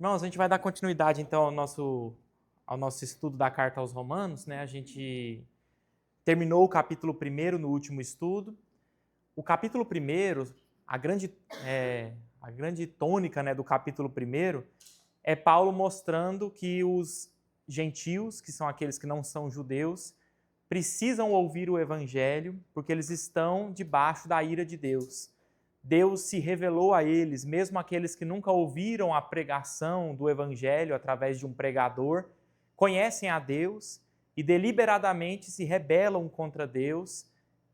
Irmãos, a gente vai dar continuidade então ao nosso estudo da carta aos Romanos, né? A gente terminou o capítulo 1 no último estudo. O capítulo 1, a grande tônica, né, do capítulo 1 é Paulo mostrando que os gentios, que são aqueles que não são judeus, precisam ouvir o evangelho porque eles estão debaixo da ira de Deus. Deus se revelou a eles, mesmo aqueles que nunca ouviram a pregação do evangelho através de um pregador, conhecem a Deus e deliberadamente se rebelam contra Deus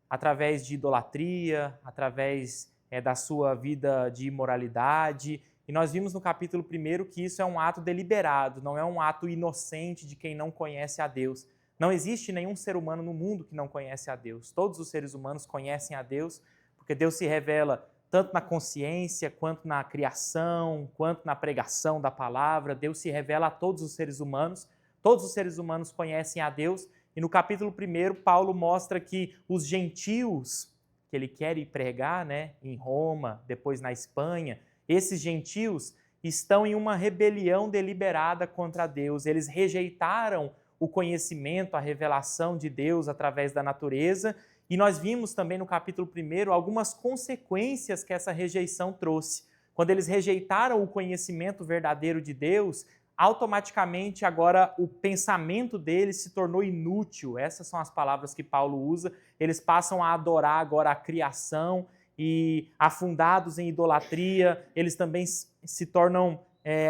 através de idolatria, através da sua vida de imoralidade. E nós vimos no capítulo 1 que isso é um ato deliberado, não é um ato inocente de quem não conhece a Deus. Não existe nenhum ser humano no mundo que não conhece a Deus. Todos os seres humanos conhecem a Deus, porque Deus se revela tanto na consciência, quanto na criação, quanto na pregação da palavra. Deus se revela a todos os seres humanos. Todos os seres humanos conhecem a Deus. E no capítulo 1, Paulo mostra que os gentios, que ele quer ir pregar, né, em Roma, depois na Espanha, esses gentios estão em uma rebelião deliberada contra Deus. Eles rejeitaram o conhecimento, a revelação de Deus através da natureza. E nós vimos também no capítulo 1 algumas consequências que essa rejeição trouxe. Quando eles rejeitaram o conhecimento verdadeiro de Deus, automaticamente agora o pensamento deles se tornou inútil. Essas são as palavras que Paulo usa. Eles passam a adorar agora a criação e, afundados em idolatria, eles também se tornam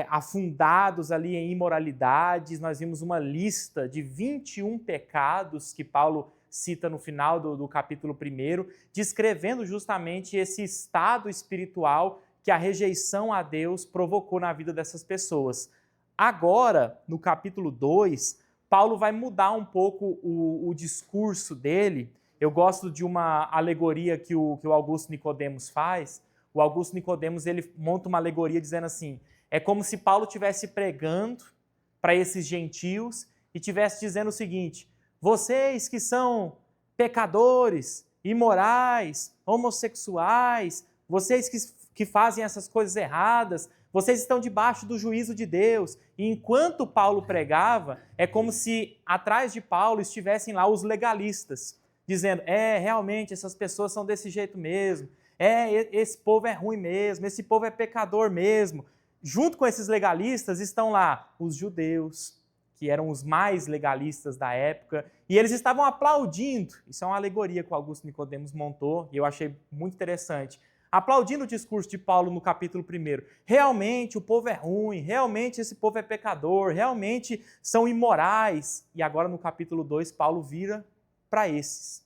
afundados ali em imoralidades. Nós vimos uma lista de 21 pecados que Paulo cita no final do capítulo 1, descrevendo justamente esse estado espiritual que a rejeição a Deus provocou na vida dessas pessoas. Agora, no capítulo 2, Paulo vai mudar um pouco o discurso dele. Eu gosto de uma alegoria que o Augusto Nicodemos faz. O Augusto Nicodemos ele monta uma alegoria dizendo assim, é como se Paulo estivesse pregando para esses gentios e estivesse dizendo o seguinte: vocês que são pecadores, imorais, homossexuais, vocês que fazem essas coisas erradas, vocês estão debaixo do juízo de Deus. E enquanto Paulo pregava, é como se atrás de Paulo estivessem lá os legalistas, dizendo, realmente essas pessoas são desse jeito mesmo, esse povo é ruim mesmo, esse povo é pecador mesmo. Junto com esses legalistas estão lá os judeus, que eram os mais legalistas da época, e eles estavam aplaudindo. Isso é uma alegoria que o Augusto Nicodemos montou, e eu achei muito interessante. Aplaudindo o discurso de Paulo no capítulo 1. Realmente o povo é ruim, realmente esse povo é pecador, realmente são imorais. E agora no capítulo 2, Paulo vira para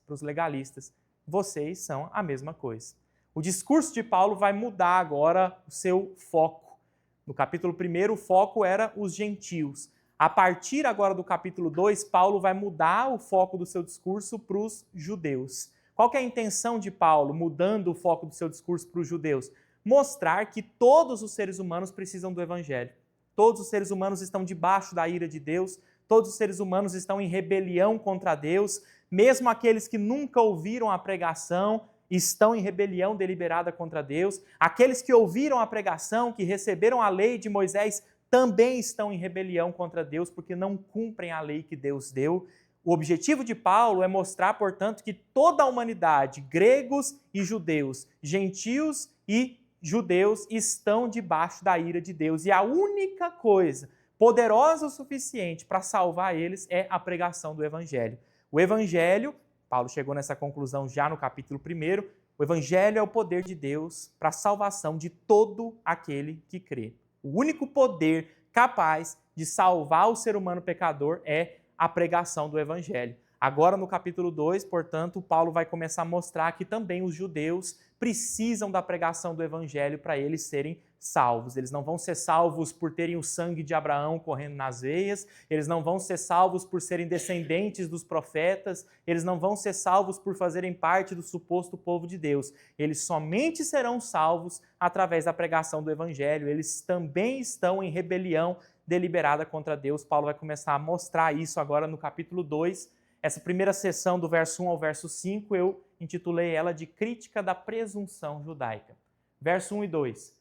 os legalistas. Vocês são a mesma coisa. O discurso de Paulo vai mudar agora o seu foco. No capítulo 1, o foco era os gentios. A partir agora do capítulo 2, Paulo vai mudar o foco do seu discurso para os judeus. Qual que é a intenção de Paulo, mudando o foco do seu discurso para os judeus? Mostrar que todos os seres humanos precisam do evangelho. Todos os seres humanos estão debaixo da ira de Deus, todos os seres humanos estão em rebelião contra Deus, mesmo aqueles que nunca ouviram a pregação estão em rebelião deliberada contra Deus. Aqueles que ouviram a pregação, que receberam a lei de Moisés, também estão em rebelião contra Deus, porque não cumprem a lei que Deus deu. O objetivo de Paulo é mostrar, portanto, que toda a humanidade, gregos e judeus, gentios e judeus, estão debaixo da ira de Deus. E a única coisa poderosa o suficiente para salvar eles é a pregação do Evangelho. O Evangelho, Paulo chegou nessa conclusão já no capítulo 1, o Evangelho é o poder de Deus para a salvação de todo aquele que crê. O único poder capaz de salvar o ser humano pecador é a pregação do Evangelho. Agora, no capítulo 2, portanto, Paulo vai começar a mostrar que também os judeus precisam da pregação do Evangelho para eles serem salvos. Eles não vão ser salvos por terem o sangue de Abraão correndo nas veias, eles não vão ser salvos por serem descendentes dos profetas, eles não vão ser salvos por fazerem parte do suposto povo de Deus. Eles somente serão salvos através da pregação do Evangelho. Eles também estão em rebelião deliberada contra Deus. Paulo vai começar a mostrar isso agora no capítulo 2. Essa primeira sessão do verso 1 ao verso 5, eu intitulei ela de Crítica da Presunção Judaica. Verso 1 e 2.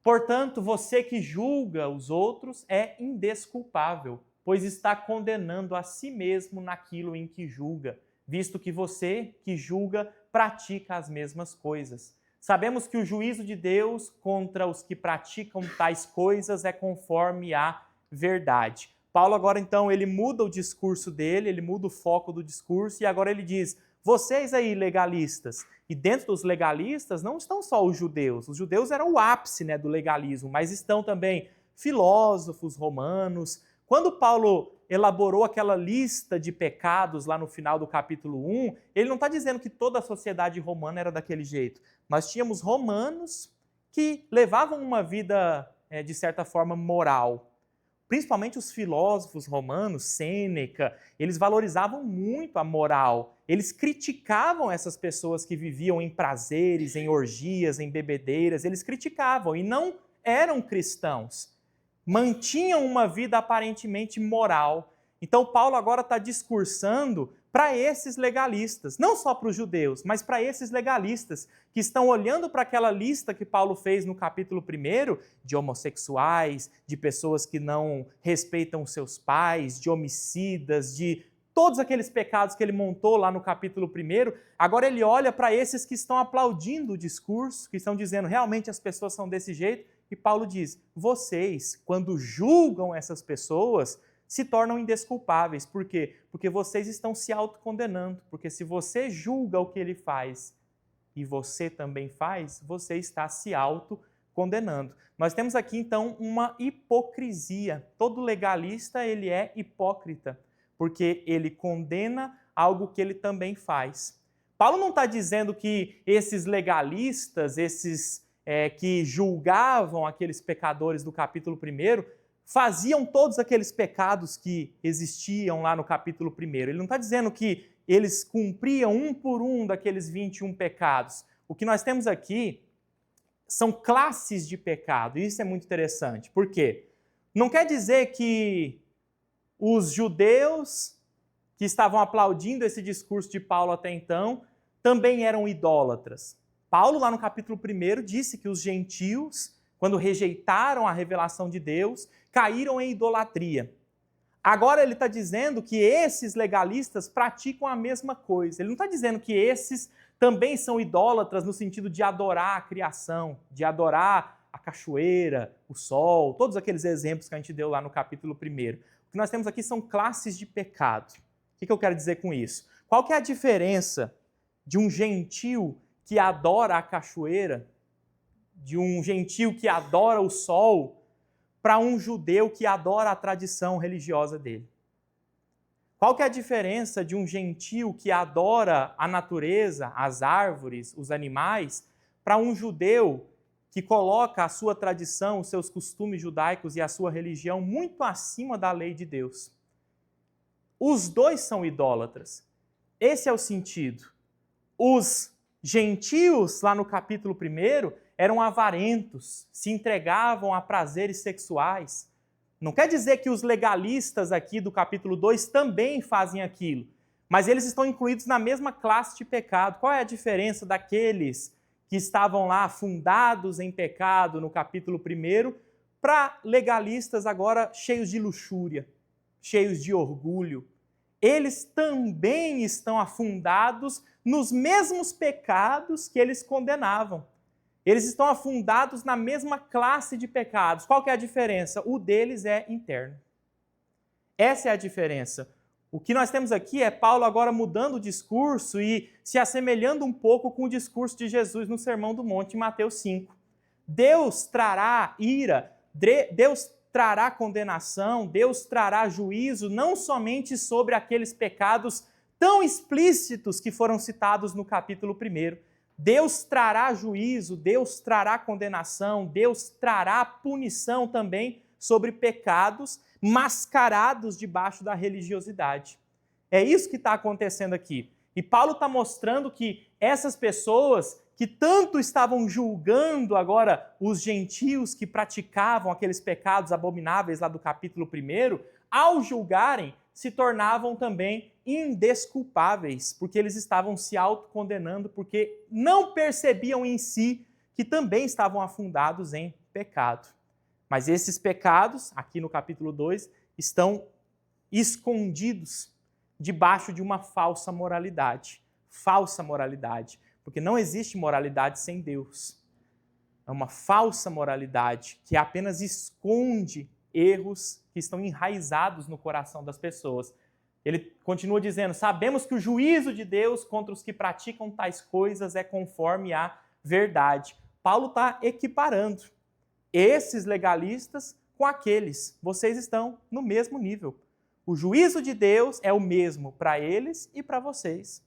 Portanto, você que julga os outros é indesculpável, pois está condenando a si mesmo naquilo em que julga, visto que você que julga pratica as mesmas coisas. Sabemos que o juízo de Deus contra os que praticam tais coisas é conforme a verdade. Paulo agora então ele muda o discurso dele, ele muda o foco do discurso e agora ele diz: vocês aí legalistas, e dentro dos legalistas não estão só os judeus eram o ápice, né, do legalismo, mas estão também filósofos romanos. Quando Paulo elaborou aquela lista de pecados lá no final do capítulo 1, ele não está dizendo que toda a sociedade romana era daquele jeito. Nós tínhamos romanos que levavam uma vida, de certa forma, moral. Principalmente os filósofos romanos, Sêneca, eles valorizavam muito a moral. Eles criticavam essas pessoas que viviam em prazeres, em orgias, em bebedeiras. Eles criticavam e não eram cristãos. Mantinham uma vida aparentemente moral. Então Paulo agora está discursando para esses legalistas, não só para os judeus, mas para esses legalistas que estão olhando para aquela lista que Paulo fez no capítulo 1 de homossexuais, de pessoas que não respeitam seus pais, de homicidas, de todos aqueles pecados que ele montou lá no capítulo 1. Agora ele olha para esses que estão aplaudindo o discurso, que estão dizendo realmente as pessoas são desse jeito, e Paulo diz: vocês, quando julgam essas pessoas, se tornam indesculpáveis. Por quê? Porque vocês estão se autocondenando. Porque se você julga o que ele faz e você também faz, você está se autocondenando. Nós temos aqui, então, uma hipocrisia. Todo legalista, ele é hipócrita, porque ele condena algo que ele também faz. Paulo não está dizendo que esses legalistas, esses que julgavam aqueles pecadores do capítulo 1, faziam todos aqueles pecados que existiam lá no capítulo 1. Ele não está dizendo que eles cumpriam um por um daqueles 21 pecados. O que nós temos aqui são classes de pecado, e isso é muito interessante. Por quê? Não quer dizer que os judeus que estavam aplaudindo esse discurso de Paulo até então também eram idólatras. Paulo, lá no capítulo 1, disse que os gentios, quando rejeitaram a revelação de Deus, caíram em idolatria. Agora ele está dizendo que esses legalistas praticam a mesma coisa. Ele não está dizendo que esses também são idólatras no sentido de adorar a criação, de adorar a cachoeira, o sol, todos aqueles exemplos que a gente deu lá no capítulo 1. O que nós temos aqui são classes de pecado. O que eu quero dizer com isso? Qual que é a diferença de um gentio que adora a cachoeira, de um gentio que adora o sol, para um judeu que adora a tradição religiosa dele? Qual que é a diferença de um gentio que adora a natureza, as árvores, os animais, para um judeu que coloca a sua tradição, os seus costumes judaicos e a sua religião muito acima da lei de Deus? Os dois são idólatras. Esse é o sentido. Os gentios, lá no capítulo 1, eram avarentos, se entregavam a prazeres sexuais. Não quer dizer que os legalistas aqui do capítulo 2 também fazem aquilo, mas eles estão incluídos na mesma classe de pecado. Qual é a diferença daqueles que estavam lá afundados em pecado no capítulo 1 para legalistas agora cheios de luxúria, cheios de orgulho? Eles também estão afundados nos mesmos pecados que eles condenavam. Eles estão afundados na mesma classe de pecados. Qual que é a diferença? O deles é interno. Essa é a diferença. O que nós temos aqui é Paulo agora mudando o discurso e se assemelhando um pouco com o discurso de Jesus no Sermão do Monte, em Mateus 5. Deus trará ira, Deus trará condenação, Deus trará juízo, não somente sobre aqueles pecados tão explícitos que foram citados no capítulo 1. Deus trará juízo, Deus trará condenação, Deus trará punição também sobre pecados mascarados debaixo da religiosidade. É isso que está acontecendo aqui. E Paulo está mostrando que essas pessoas que tanto estavam julgando agora os gentios que praticavam aqueles pecados abomináveis lá do capítulo 1, ao julgarem, se tornavam também indesculpáveis, porque eles estavam se autocondenando, porque não percebiam em si que também estavam afundados em pecado. Mas esses pecados, aqui no capítulo 2, estão escondidos debaixo de uma falsa moralidade. Falsa moralidade, porque não existe moralidade sem Deus. É uma falsa moralidade que apenas esconde erros que estão enraizados no coração das pessoas. Ele continua dizendo: sabemos que o juízo de Deus contra os que praticam tais coisas é conforme à verdade. Paulo está equiparando esses legalistas com aqueles. Vocês estão no mesmo nível. O juízo de Deus é o mesmo para eles e para vocês.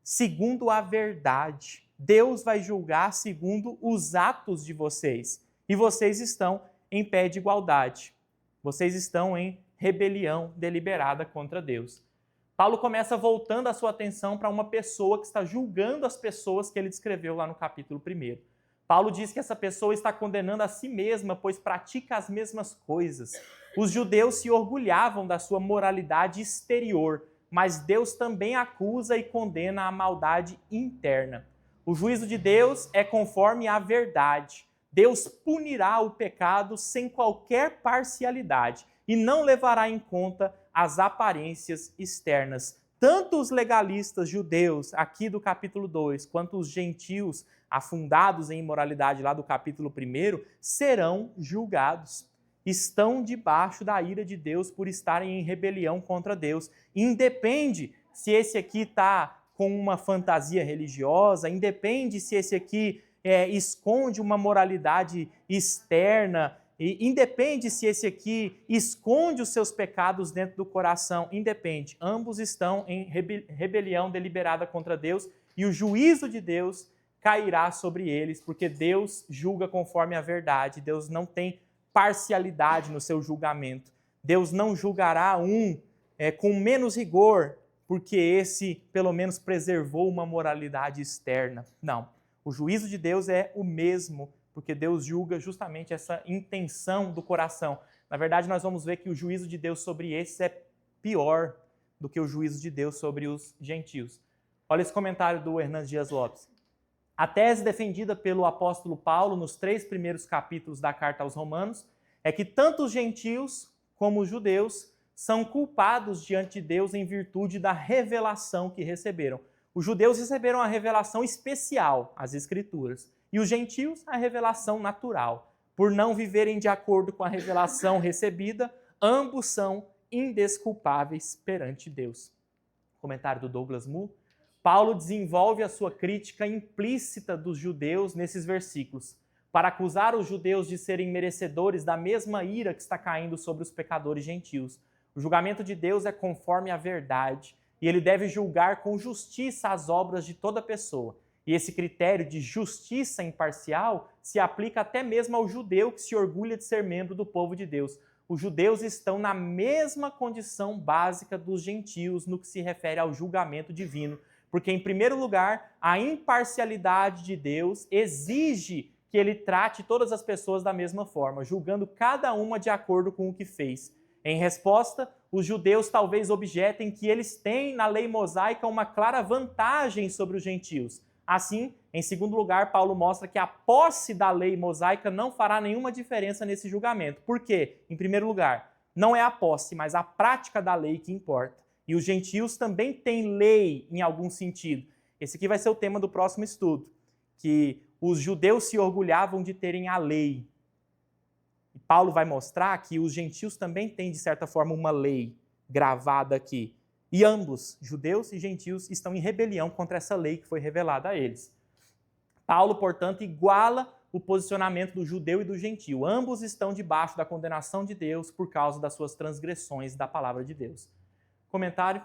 Segundo a verdade. Deus vai julgar segundo os atos de vocês. E vocês estão em pé de igualdade. Vocês estão em rebelião deliberada contra Deus. Paulo começa voltando a sua atenção para uma pessoa que está julgando as pessoas que ele descreveu lá no capítulo 1. Paulo diz que essa pessoa está condenando a si mesma, pois pratica as mesmas coisas. Os judeus se orgulhavam da sua moralidade exterior, mas Deus também acusa e condena a maldade interna. O juízo de Deus é conforme à verdade. Deus punirá o pecado sem qualquer parcialidade e não levará em conta as aparências externas. Tanto os legalistas judeus, aqui do capítulo 2, quanto os gentios afundados em imoralidade lá do capítulo 1, serão julgados. Estão debaixo da ira de Deus por estarem em rebelião contra Deus. Independe se esse aqui está com uma fantasia religiosa, independe se esse aqui esconde uma moralidade externa, independe se esse aqui esconde os seus pecados dentro do coração, independe. Ambos estão em rebelião deliberada contra Deus e o juízo de Deus cairá sobre eles, porque Deus julga conforme a verdade. Deus não tem parcialidade no seu julgamento. Deus não julgará com menos rigor, porque esse, pelo menos, preservou uma moralidade externa. Não. O juízo de Deus é o mesmo, porque Deus julga justamente essa intenção do coração. Na verdade, nós vamos ver que o juízo de Deus sobre esses é pior do que o juízo de Deus sobre os gentios. Olha esse comentário do Hernandes Dias Lopes. A tese defendida pelo apóstolo Paulo nos 3 primeiros capítulos da carta aos Romanos é que tanto os gentios como os judeus são culpados diante de Deus em virtude da revelação que receberam. Os judeus receberam a revelação especial, as Escrituras, e os gentios a revelação natural. Por não viverem de acordo com a revelação recebida, ambos são indesculpáveis perante Deus. Comentário do Douglas Moo. Paulo desenvolve a sua crítica implícita dos judeus nesses versículos, para acusar os judeus de serem merecedores da mesma ira que está caindo sobre os pecadores gentios. O julgamento de Deus é conforme a verdade, e ele deve julgar com justiça as obras de toda pessoa. E esse critério de justiça imparcial se aplica até mesmo ao judeu que se orgulha de ser membro do povo de Deus. Os judeus estão na mesma condição básica dos gentios no que se refere ao julgamento divino, porque, em primeiro lugar, a imparcialidade de Deus exige que ele trate todas as pessoas da mesma forma, julgando cada uma de acordo com o que fez. Em resposta, os judeus talvez objetem que eles têm na lei mosaica uma clara vantagem sobre os gentios. Assim, em segundo lugar, Paulo mostra que a posse da lei mosaica não fará nenhuma diferença nesse julgamento. Por quê? Em primeiro lugar, não é a posse, mas a prática da lei que importa. E os gentios também têm lei em algum sentido. Esse aqui vai ser o tema do próximo estudo, que os judeus se orgulhavam de terem a lei. E Paulo vai mostrar que os gentios também têm, de certa forma, uma lei gravada aqui. E ambos, judeus e gentios, estão em rebelião contra essa lei que foi revelada a eles. Paulo, portanto, iguala o posicionamento do judeu e do gentio. Ambos estão debaixo da condenação de Deus por causa das suas transgressões da palavra de Deus. Comentário.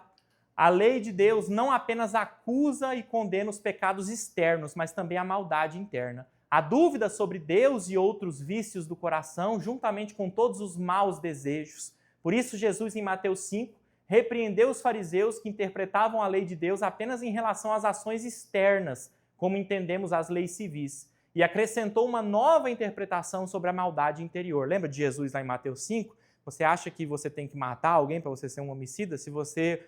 A lei de Deus não apenas acusa e condena os pecados externos, mas também a maldade interna. A dúvida sobre Deus e outros vícios do coração, juntamente com todos os maus desejos. Por isso, Jesus, em Mateus 5, repreendeu os fariseus que interpretavam a lei de Deus apenas em relação às ações externas, como entendemos as leis civis, e acrescentou uma nova interpretação sobre a maldade interior. Lembra de Jesus lá em Mateus 5? Você acha que você tem que matar alguém para você ser um homicida? Se você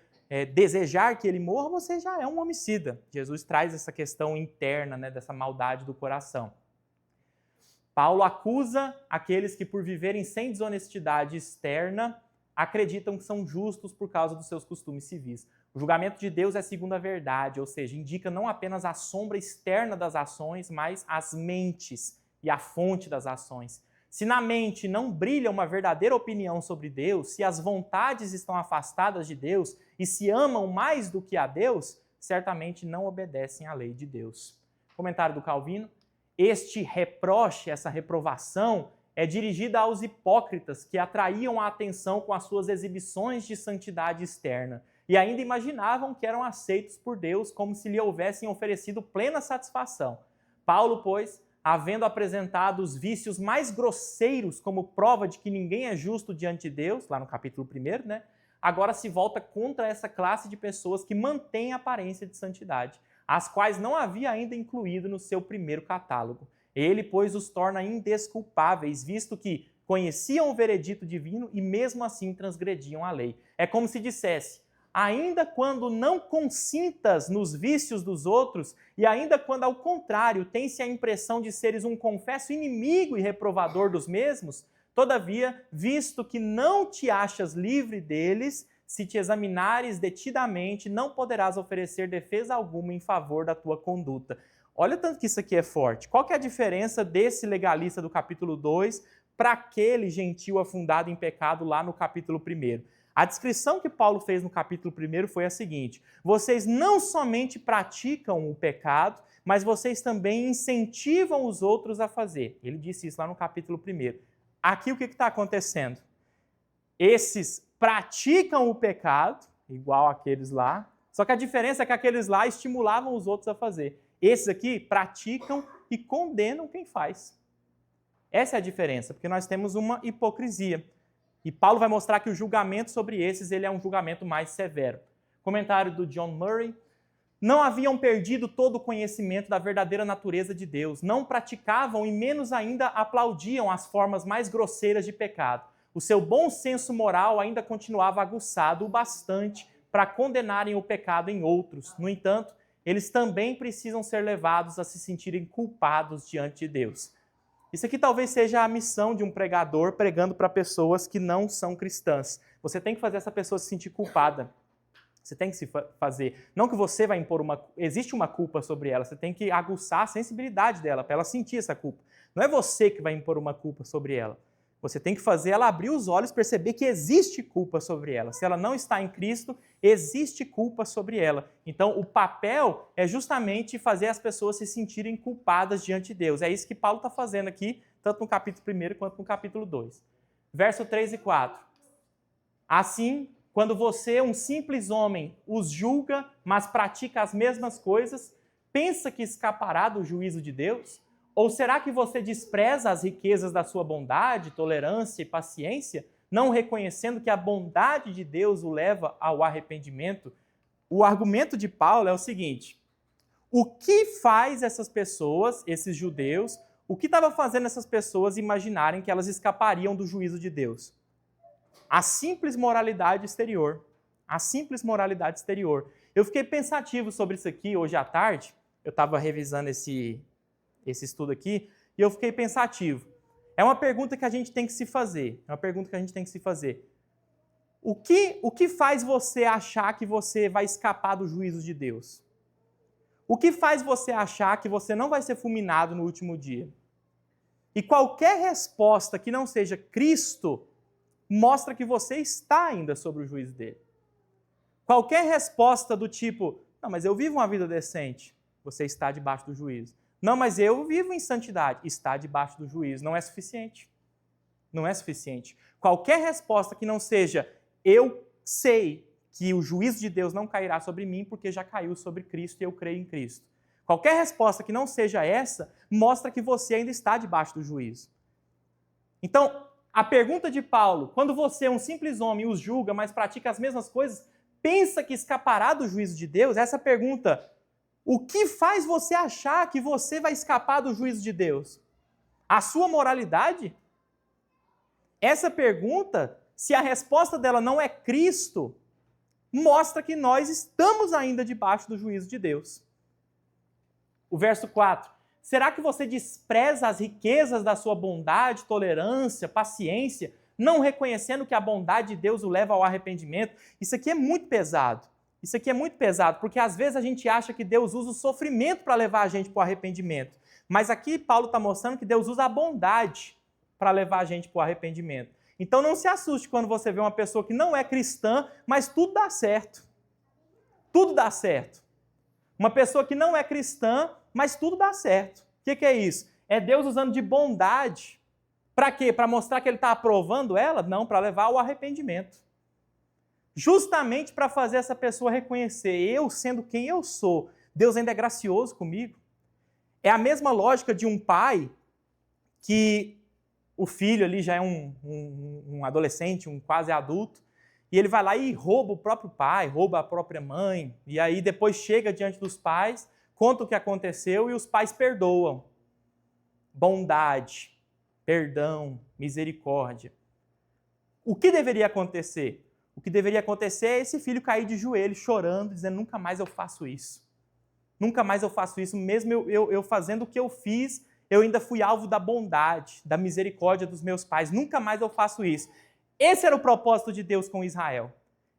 desejar que ele morra, você já é um homicida. Jesus traz essa questão interna, né, dessa maldade do coração. Paulo acusa aqueles que, por viverem sem desonestidade externa, acreditam que são justos por causa dos seus costumes civis. O julgamento de Deus é segundo a verdade, ou seja, indica não apenas a sombra externa das ações, mas as mentes e a fonte das ações. Se na mente não brilha uma verdadeira opinião sobre Deus, se as vontades estão afastadas de Deus e se amam mais do que a Deus, certamente não obedecem à lei de Deus. Comentário do Calvino: este reproche, essa reprovação, é dirigida aos hipócritas que atraíam a atenção com as suas exibições de santidade externa e ainda imaginavam que eram aceitos por Deus como se lhe houvessem oferecido plena satisfação. Paulo, pois, havendo apresentado os vícios mais grosseiros como prova de que ninguém é justo diante de Deus, lá no capítulo 1, né? Agora se volta contra essa classe de pessoas que mantém a aparência de santidade, as quais não havia ainda incluído no seu primeiro catálogo. Ele, pois, os torna indesculpáveis, visto que conheciam o veredito divino e mesmo assim transgrediam a lei. É como se dissesse: ainda quando não consintas nos vícios dos outros, e ainda quando, ao contrário, tem-se a impressão de seres um confesso inimigo e reprovador dos mesmos, todavia, visto que não te achas livre deles, se te examinares detidamente, não poderás oferecer defesa alguma em favor da tua conduta. Olha o tanto que isso aqui é forte. Qual que é a diferença desse legalista do capítulo 2 para aquele gentil afundado em pecado lá no capítulo 1? A descrição que Paulo fez no capítulo 1 foi a seguinte: vocês não somente praticam o pecado, mas vocês também incentivam os outros a fazer. Ele disse isso lá no capítulo 1. Aqui o que está acontecendo? Esses praticam o pecado, igual aqueles lá, só que a diferença é que aqueles lá estimulavam os outros a fazer. Esses aqui praticam e condenam quem faz. Essa é a diferença, porque nós temos uma hipocrisia. E Paulo vai mostrar que o julgamento sobre esses ele é um julgamento mais severo. Comentário do John Murray: não haviam perdido todo o conhecimento da verdadeira natureza de Deus, não praticavam e menos ainda aplaudiam as formas mais grosseiras de pecado. O seu bom senso moral ainda continuava aguçado o bastante para condenarem o pecado em outros. No entanto, eles também precisam ser levados a se sentirem culpados diante de Deus. Isso aqui talvez seja a missão de um pregador pregando para pessoas que não são cristãs. Você tem que fazer essa pessoa se sentir culpada. Você tem que se fazer. Não que você vai impor uma... Existe uma culpa sobre ela. Você tem que aguçar a sensibilidade dela para ela sentir essa culpa. Não é você que vai impor uma culpa sobre ela. Você tem que fazer ela abrir os olhos, perceber que existe culpa sobre ela. Se ela não está em Cristo, existe culpa sobre ela. Então, o papel é justamente fazer as pessoas se sentirem culpadas diante de Deus. É isso que Paulo está fazendo aqui, tanto no capítulo 1 quanto no capítulo 2. Verso 3 e 4. Assim, quando você, um simples homem, os julga, mas pratica as mesmas coisas, pensa que escapará do juízo de Deus? Ou será que você despreza as riquezas da sua bondade, tolerância e paciência, não reconhecendo que a bondade de Deus o leva ao arrependimento? O argumento de Paulo é o seguinte: o que faz essas pessoas, esses judeus, o que estava fazendo essas pessoas imaginarem que elas escapariam do juízo de Deus? A simples moralidade exterior. A simples moralidade exterior. Eu fiquei pensativo sobre isso aqui hoje à tarde. Eu estava revisando esse estudo aqui, e eu fiquei pensativo. É uma pergunta que a gente tem que se fazer. O que faz você achar que você vai escapar do juízo de Deus? O que faz você achar que você não vai ser fulminado no último dia? E qualquer resposta que não seja Cristo mostra que você está ainda sob o juízo dele. Qualquer resposta do tipo: não, mas eu vivo uma vida decente, você está debaixo do juízo. Não, mas eu vivo em santidade. Está debaixo do juízo. Não é suficiente. Não é suficiente. Qualquer resposta que não seja eu sei que o juízo de Deus não cairá sobre mim porque já caiu sobre Cristo e eu creio em Cristo. Qualquer resposta que não seja essa mostra que você ainda está debaixo do juízo. Então, a pergunta de Paulo: quando você, um simples homem, os julga, mas pratica as mesmas coisas, pensa que escapará do juízo de Deus? Essa pergunta: o que faz você achar que você vai escapar do juízo de Deus? A sua moralidade? Essa pergunta, se a resposta dela não é Cristo, mostra que nós estamos ainda debaixo do juízo de Deus. O verso 4. Será que você despreza as riquezas da sua bondade, tolerância, paciência, não reconhecendo que a bondade de Deus o leva ao arrependimento? Isso aqui é muito pesado. Isso aqui é muito pesado, porque às vezes a gente acha que Deus usa o sofrimento para levar a gente para o arrependimento. Mas aqui Paulo está mostrando que Deus usa a bondade para levar a gente para o arrependimento. Então não se assuste quando você vê uma pessoa que não é cristã, mas tudo dá certo. Tudo dá certo. Uma pessoa que não é cristã, mas tudo dá certo. O que é isso? É Deus usando de bondade. Para quê? Para mostrar que ele está aprovando ela? Não, para levar ao arrependimento. Justamente para fazer essa pessoa reconhecer, eu sendo quem eu sou, Deus ainda é gracioso comigo. É a mesma lógica de um pai que o filho ali já é um adolescente, um quase adulto, e ele vai lá e rouba o próprio pai, rouba a própria mãe, e aí depois chega diante dos pais, conta o que aconteceu e os pais perdoam. Bondade, perdão, misericórdia. O que deveria acontecer? O que deveria acontecer é esse filho cair de joelho, chorando, dizendo, nunca mais eu faço isso. Nunca mais eu faço isso, mesmo eu fazendo o que eu fiz, eu ainda fui alvo da bondade, da misericórdia dos meus pais. Nunca mais eu faço isso. Esse era o propósito de Deus com Israel.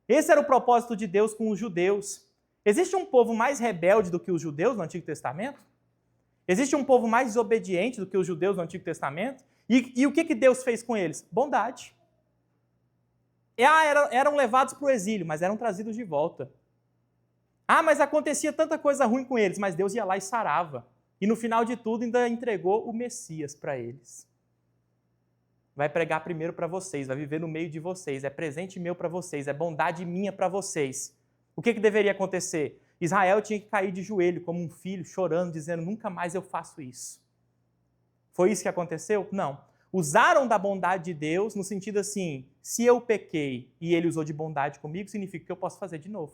Esse era o propósito de Deus com os judeus. Existe um povo mais rebelde do que os judeus no Antigo Testamento? Existe um povo mais desobediente do que os judeus no Antigo Testamento? E o que Deus fez com eles? Bondade. Eram levados para o exílio, mas eram trazidos de volta. Mas acontecia tanta coisa ruim com eles, mas Deus ia lá e sarava. E no final de tudo ainda entregou o Messias para eles. Vai pregar primeiro para vocês, vai viver no meio de vocês, é presente meu para vocês, é bondade minha para vocês. O que deveria acontecer? Israel tinha que cair de joelho como um filho, chorando, dizendo, nunca mais eu faço isso. Foi isso que aconteceu? Não. Usaram da bondade de Deus no sentido assim, se eu pequei e ele usou de bondade comigo, significa que eu posso fazer de novo.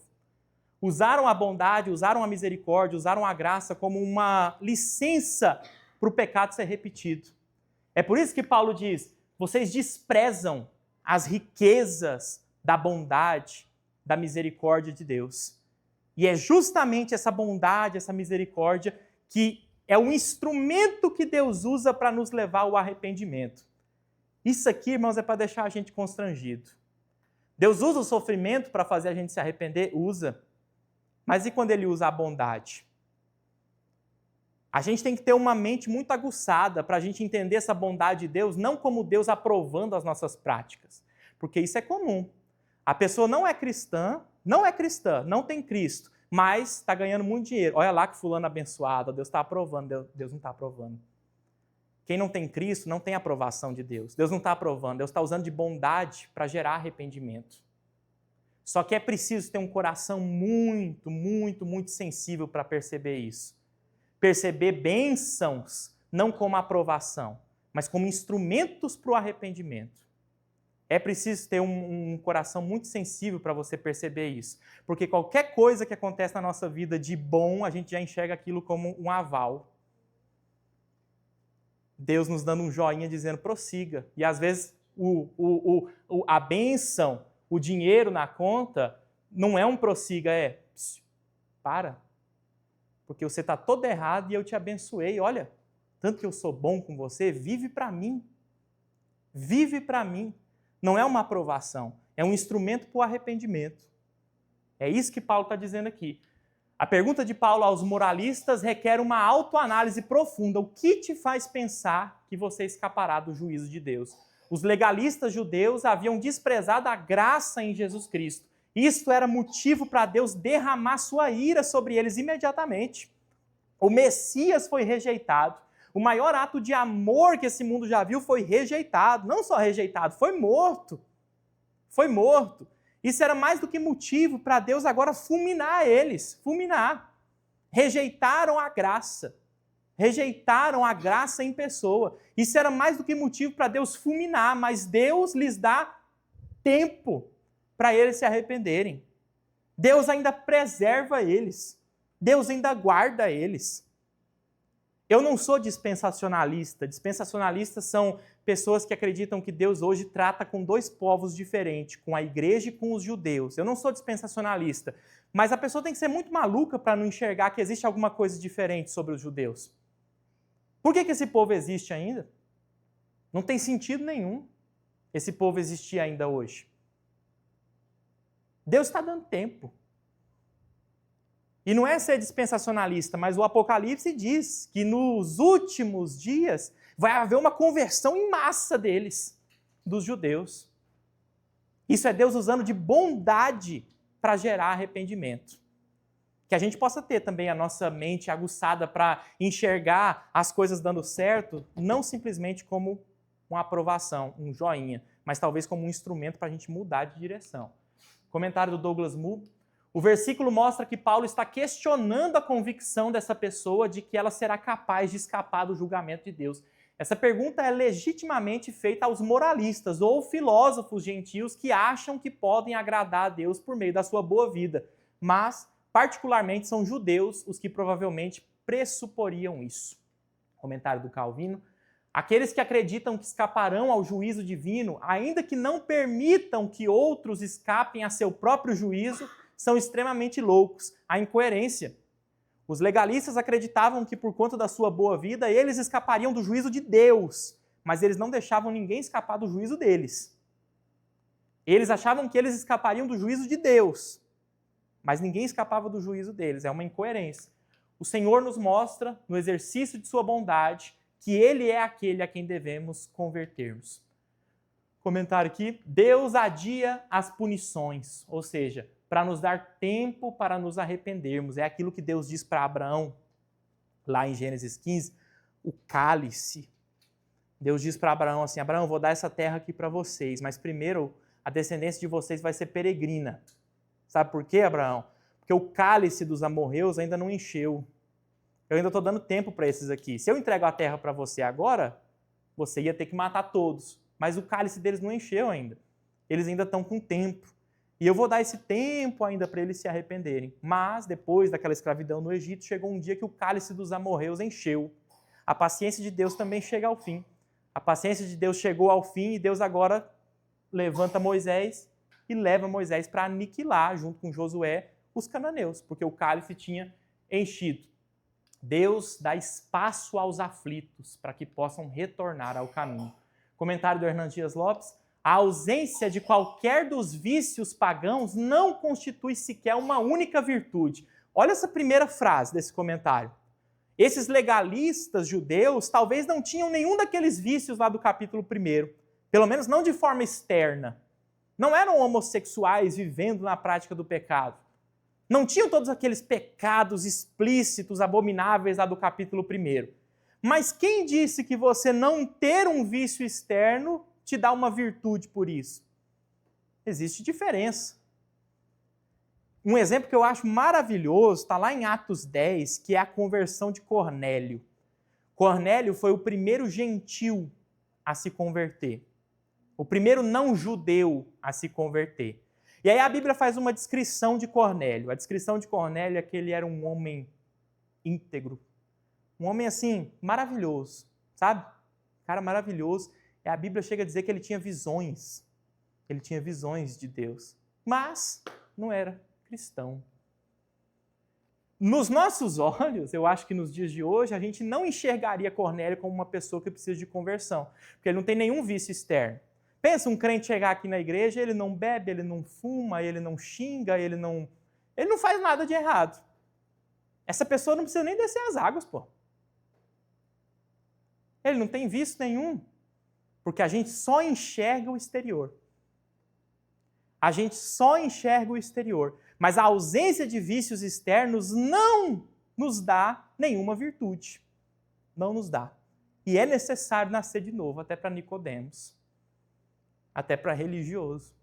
Usaram a bondade, usaram a misericórdia, usaram a graça como uma licença para o pecado ser repetido. É por isso que Paulo diz, vocês desprezam as riquezas da bondade, da misericórdia de Deus. E é justamente essa bondade, essa misericórdia, que é o instrumento que Deus usa para nos levar ao arrependimento. Isso aqui, irmãos, é para deixar a gente constrangido. Deus usa o sofrimento para fazer a gente se arrepender? Usa. Mas e quando ele usa a bondade? A gente tem que ter uma mente muito aguçada para a gente entender essa bondade de Deus, não como Deus aprovando as nossas práticas. Porque isso é comum. A pessoa não é cristã, não tem Cristo, mas está ganhando muito dinheiro. Olha lá que fulano abençoado, Deus está aprovando, Deus não está aprovando. Quem não tem Cristo não tem aprovação de Deus. Deus não está aprovando, Deus está usando de bondade para gerar arrependimento. Só que é preciso ter um coração muito, muito, muito sensível para perceber isso. Perceber bênçãos, não como aprovação, mas como instrumentos para o arrependimento. É preciso ter um coração muito sensível para você perceber isso. Porque qualquer coisa que acontece na nossa vida de bom, a gente já enxerga aquilo como um aval. Deus nos dando um joinha dizendo, prossiga. E às vezes a bênção, o dinheiro na conta, não é um prossiga, é para. Porque você está todo errado e eu te abençoei. Olha, tanto que eu sou bom com você, vive para mim. Vive para mim. Não é uma aprovação, é um instrumento para o arrependimento. É isso que Paulo está dizendo aqui. A pergunta de Paulo aos moralistas requer uma autoanálise profunda. O que te faz pensar que você escapará do juízo de Deus? Os legalistas judeus haviam desprezado a graça em Jesus Cristo. Isto era motivo para Deus derramar sua ira sobre eles imediatamente. O Messias foi rejeitado. O maior ato de amor que esse mundo já viu foi rejeitado. Não só rejeitado, foi morto. Foi morto. Isso era mais do que motivo para Deus agora fulminar eles. Fulminar. Rejeitaram a graça. Rejeitaram a graça em pessoa. Isso era mais do que motivo para Deus fulminar, mas Deus lhes dá tempo para eles se arrependerem. Deus ainda preserva eles. Deus ainda guarda eles. Eu não sou dispensacionalista. Dispensacionalistas são pessoas que acreditam que Deus hoje trata com dois povos diferentes, com a igreja e com os judeus. Eu não sou dispensacionalista, mas a pessoa tem que ser muito maluca para não enxergar que existe alguma coisa diferente sobre os judeus. Por que esse povo existe ainda? Não tem sentido nenhum esse povo existir ainda hoje. Deus está dando tempo. E não é ser dispensacionalista, mas o Apocalipse diz que nos últimos dias vai haver uma conversão em massa deles, dos judeus. Isso é Deus usando de bondade para gerar arrependimento. Que a gente possa ter também a nossa mente aguçada para enxergar as coisas dando certo, não simplesmente como uma aprovação, um joinha, mas talvez como um instrumento para a gente mudar de direção. Comentário do Douglas Moo. O versículo mostra que Paulo está questionando a convicção dessa pessoa de que ela será capaz de escapar do julgamento de Deus. Essa pergunta é legitimamente feita aos moralistas ou filósofos gentios que acham que podem agradar a Deus por meio da sua boa vida, mas particularmente são judeus os que provavelmente pressuporiam isso. Comentário do Calvino. Aqueles que acreditam que escaparão ao juízo divino, ainda que não permitam que outros escapem a seu próprio juízo, são extremamente loucos. A incoerência. Os legalistas acreditavam que por conta da sua boa vida, eles escapariam do juízo de Deus, mas eles não deixavam ninguém escapar do juízo deles. Eles achavam que eles escapariam do juízo de Deus, mas ninguém escapava do juízo deles. É uma incoerência. O Senhor nos mostra, no exercício de sua bondade, que Ele é aquele a quem devemos convertermos. Comentário aqui. Deus adia as punições, ou seja, para nos dar tempo para nos arrependermos. É aquilo que Deus diz para Abraão, lá em Gênesis 15, o cálice. Deus diz para Abraão assim, Abraão, vou dar essa terra aqui para vocês, mas primeiro a descendência de vocês vai ser peregrina. Sabe por quê, Abraão? Porque o cálice dos amorreus ainda não encheu. Eu ainda estou dando tempo para esses aqui. Se eu entrego a terra para você agora, você ia ter que matar todos. Mas o cálice deles não encheu ainda. Eles ainda estão com tempo. E eu vou dar esse tempo ainda para eles se arrependerem. Mas, depois daquela escravidão no Egito, chegou um dia que o cálice dos amorreus encheu. A paciência de Deus também chega ao fim. A paciência de Deus chegou ao fim e Deus agora levanta Moisés e leva Moisés para aniquilar, junto com Josué, os cananeus, porque o cálice tinha enchido. Deus dá espaço aos aflitos para que possam retornar ao caminho. Comentário do Hernán Dias Lopes. A ausência de qualquer dos vícios pagãos não constitui sequer uma única virtude. Olha essa primeira frase desse comentário. Esses legalistas judeus talvez não tinham nenhum daqueles vícios lá do capítulo 1, pelo menos não de forma externa. Não eram homossexuais vivendo na prática do pecado. Não tinham todos aqueles pecados explícitos, abomináveis lá do capítulo 1. Mas quem disse que você não ter um vício externo te dá uma virtude por isso? Existe diferença. Um exemplo que eu acho maravilhoso está lá em Atos 10, que é a conversão de Cornélio. Cornélio foi o primeiro gentil a se converter. O primeiro não-judeu a se converter. E aí a Bíblia faz uma descrição de Cornélio. A descrição de Cornélio é que ele era um homem íntegro. Um homem, assim, maravilhoso, sabe? Cara maravilhoso. E a Bíblia chega a dizer que ele tinha visões. Ele tinha visões de Deus. Mas não era cristão. Nos nossos olhos, eu acho que nos dias de hoje, a gente não enxergaria Cornélio como uma pessoa que precisa de conversão. Porque ele não tem nenhum vício externo. Pensa um crente chegar aqui na igreja, ele não bebe, ele não fuma, ele não xinga, ele não faz nada de errado. Essa pessoa não precisa nem descer as águas, pô. Ele não tem vício nenhum, porque a gente só enxerga o exterior. A gente só enxerga o exterior, mas a ausência de vícios externos não nos dá nenhuma virtude. Não nos dá. E é necessário nascer de novo, até para Nicodemos. Até para religioso.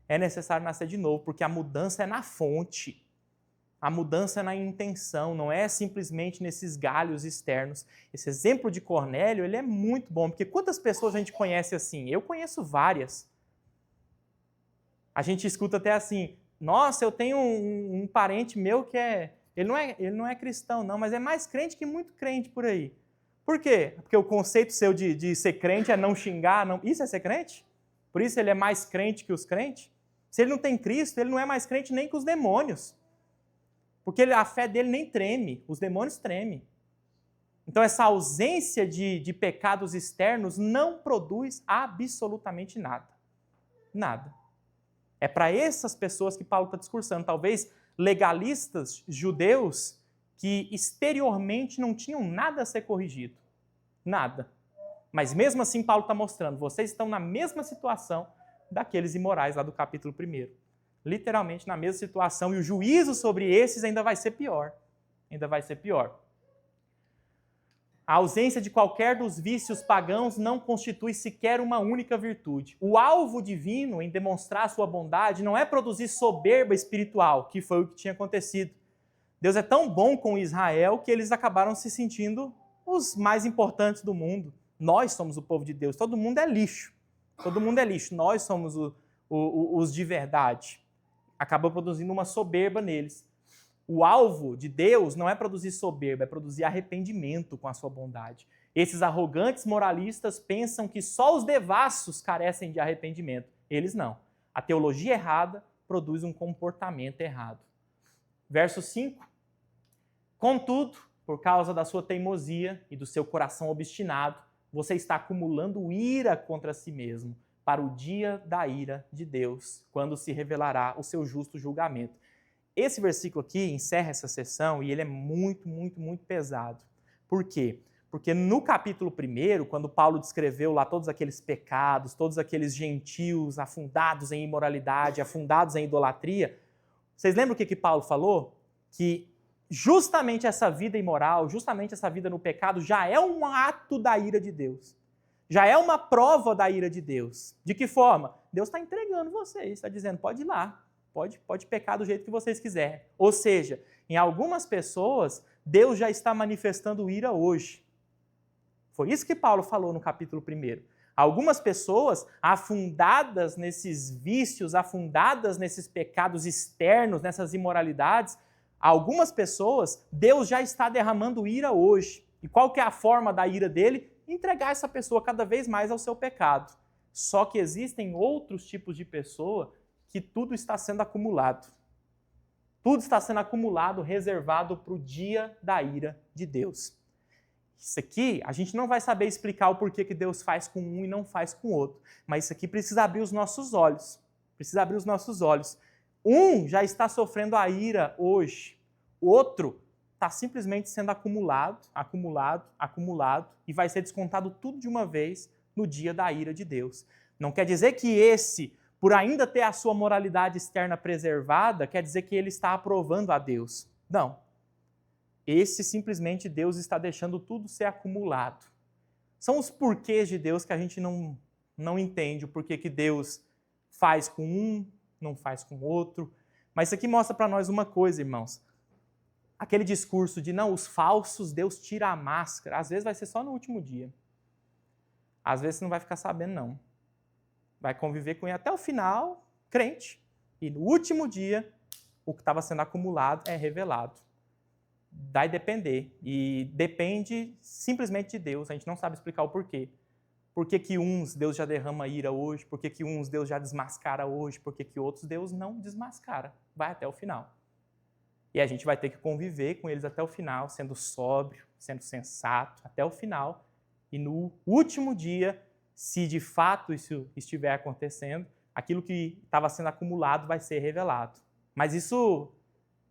É necessário nascer de novo, porque a mudança é na fonte. A mudança é na intenção, não é simplesmente nesses galhos externos. Esse exemplo de Cornélio, ele é muito bom, porque quantas pessoas a gente conhece assim? Eu conheço várias. A gente escuta até assim, nossa, eu tenho um parente meu que ele não é cristão não, mas é mais crente que muito crente por aí. Por quê? Porque o conceito seu de ser crente é não xingar, não... Isso é ser crente? Por isso ele é mais crente que os crentes? Se ele não tem Cristo, ele não é mais crente nem que os demônios. Porque a fé dele nem treme, os demônios tremem. Então, essa ausência de pecados externos não produz absolutamente nada. Nada. É para essas pessoas que Paulo está discursando. Talvez legalistas judeus que exteriormente não tinham nada a ser corrigido. Nada. Mas mesmo assim, Paulo está mostrando, vocês estão na mesma situação daqueles imorais lá do capítulo 1. Literalmente na mesma situação. E o juízo sobre esses ainda vai ser pior. Ainda vai ser pior. A ausência de qualquer dos vícios pagãos não constitui sequer uma única virtude. O alvo divino em demonstrar sua bondade não é produzir soberba espiritual, que foi o que tinha acontecido. Deus é tão bom com Israel que eles acabaram se sentindo os mais importantes do mundo. Nós somos o povo de Deus, todo mundo é lixo. Todo mundo é lixo, nós somos os de verdade. Acabou produzindo uma soberba neles. O alvo de Deus não é produzir soberba, é produzir arrependimento com a sua bondade. Esses arrogantes moralistas pensam que só os devassos carecem de arrependimento. Eles não. A teologia errada produz um comportamento errado. Verso 5. Contudo, por causa da sua teimosia e do seu coração obstinado, você está acumulando ira contra si mesmo para o dia da ira de Deus, quando se revelará o seu justo julgamento. Esse versículo aqui encerra essa sessão e ele é muito, muito, muito pesado. Por quê? Porque no capítulo 1, quando Paulo descreveu lá todos aqueles pecados, todos aqueles gentios afundados em imoralidade, afundados em idolatria, vocês lembram o que Paulo falou? Que justamente essa vida imoral, justamente essa vida no pecado já é um ato da ira de Deus. Já é uma prova da ira de Deus. De que forma? Deus está entregando vocês, está dizendo, pode ir lá. Pode pecar do jeito que vocês quiserem. Ou seja, em algumas pessoas, Deus já está manifestando ira hoje. Foi isso que Paulo falou no capítulo 1. Algumas pessoas afundadas nesses vícios, afundadas nesses pecados externos, nessas imoralidades, algumas pessoas, Deus já está derramando ira hoje. E qual que é a forma da ira dele? Entregar essa pessoa cada vez mais ao seu pecado. Só que existem outros tipos de pessoa que tudo está sendo acumulado. Tudo está sendo acumulado, reservado para o dia da ira de Deus. Isso aqui, a gente não vai saber explicar o porquê que Deus faz com um e não faz com o outro. Mas isso aqui precisa abrir os nossos olhos. Precisa abrir os nossos olhos. Um já está sofrendo a ira hoje. O outro está simplesmente sendo acumulado, e vai ser descontado tudo de uma vez no dia da ira de Deus. Não quer dizer que esse, por ainda ter a sua moralidade externa preservada, quer dizer que ele está aprovando a Deus. Não. Esse simplesmente Deus está deixando tudo ser acumulado. São os porquês de Deus que a gente não entende, o porquê que Deus faz com um, não faz com o outro. Mas isso aqui mostra para nós uma coisa, irmãos. Aquele discurso de, não, os falsos, Deus tira a máscara, às vezes vai ser só no último dia. Às vezes você não vai ficar sabendo, não. Vai conviver com ele até o final, crente. E no último dia, o que estava sendo acumulado é revelado. Vai depender. E depende simplesmente de Deus. A gente não sabe explicar o porquê. Por que que uns Deus já derrama ira hoje? Por que que uns Deus já desmascara hoje? Por que que outros Deus não desmascara? Vai até o final. E a gente vai ter que conviver com eles até o final, sendo sóbrio, sendo sensato, até o final. E no último dia, se de fato isso estiver acontecendo, aquilo que estava sendo acumulado vai ser revelado. Mas isso,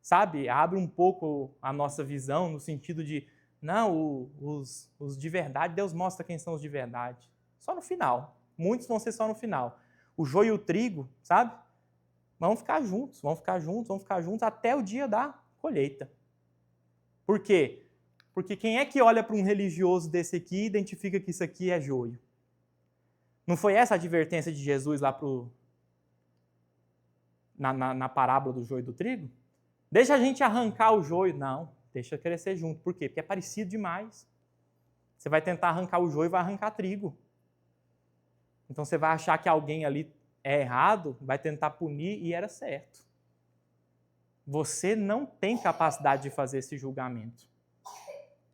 sabe, abre um pouco a nossa visão no sentido de, não, os de verdade, Deus mostra quem são os de verdade. Só no final. Muitos vão ser só no final. O joio e o trigo, sabe? Vão ficar juntos até o dia da colheita. Por quê? Porque quem é que olha para um religioso desse aqui e identifica que isso aqui é joio? Não foi essa a advertência de Jesus lá na parábola do joio e do trigo? Deixa a gente arrancar o joio. Não, deixa crescer junto. Por quê? Porque é parecido demais. Você vai tentar arrancar o joio e vai arrancar trigo. Então você vai achar que alguém ali é errado, vai tentar punir e era certo. Você não tem capacidade de fazer esse julgamento.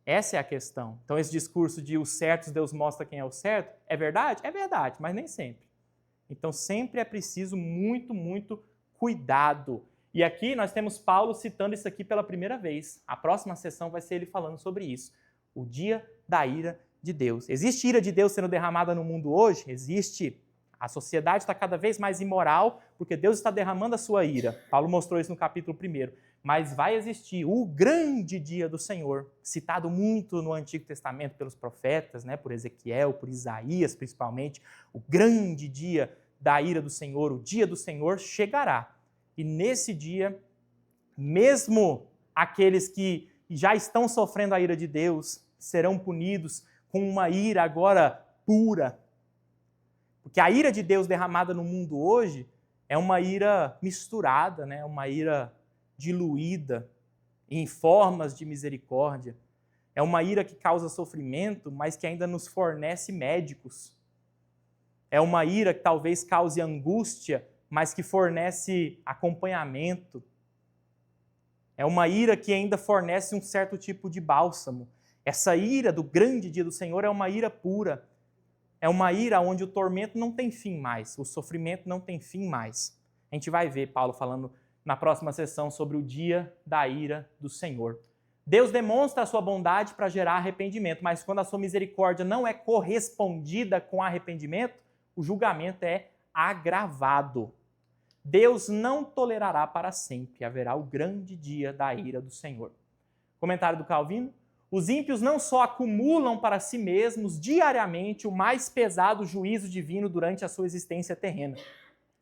Essa é a questão. Então esse discurso de os certos, Deus mostra quem é o certo, é verdade? É verdade, mas nem sempre. Então sempre é preciso muito, muito cuidado. E aqui nós temos Paulo citando isso aqui pela primeira vez. A próxima sessão vai ser ele falando sobre isso. o dia da ira de Deus. Existe ira de Deus sendo derramada no mundo hoje? Existe. A sociedade está cada vez mais imoral porque Deus está derramando a sua ira. Paulo mostrou isso no capítulo 1. Mas vai existir o grande dia do Senhor, citado muito no Antigo Testamento pelos profetas, né, por Ezequiel, por Isaías principalmente. O grande dia da ira do Senhor, o dia do Senhor chegará. E nesse dia, mesmo aqueles que já estão sofrendo a ira de Deus serão punidos com uma ira agora pura. Porque a ira de Deus derramada no mundo hoje é uma ira misturada, né? Uma ira diluída em formas de misericórdia. É uma ira que causa sofrimento, mas que ainda nos fornece médicos. É uma ira que talvez cause angústia, mas que fornece acompanhamento. É uma ira que ainda fornece um certo tipo de bálsamo. Essa ira do grande dia do Senhor é uma ira pura. É uma ira onde o tormento não tem fim mais, o sofrimento não tem fim mais. A gente vai ver Paulo falando na próxima sessão sobre o dia da ira do Senhor. Deus demonstra a sua bondade para gerar arrependimento, mas quando a sua misericórdia não é correspondida com arrependimento, o julgamento é agravado. Deus não tolerará para sempre, haverá o grande dia da ira do Senhor. Comentário do Calvino: os ímpios não só acumulam para si mesmos diariamente o mais pesado juízo divino durante a sua existência terrena,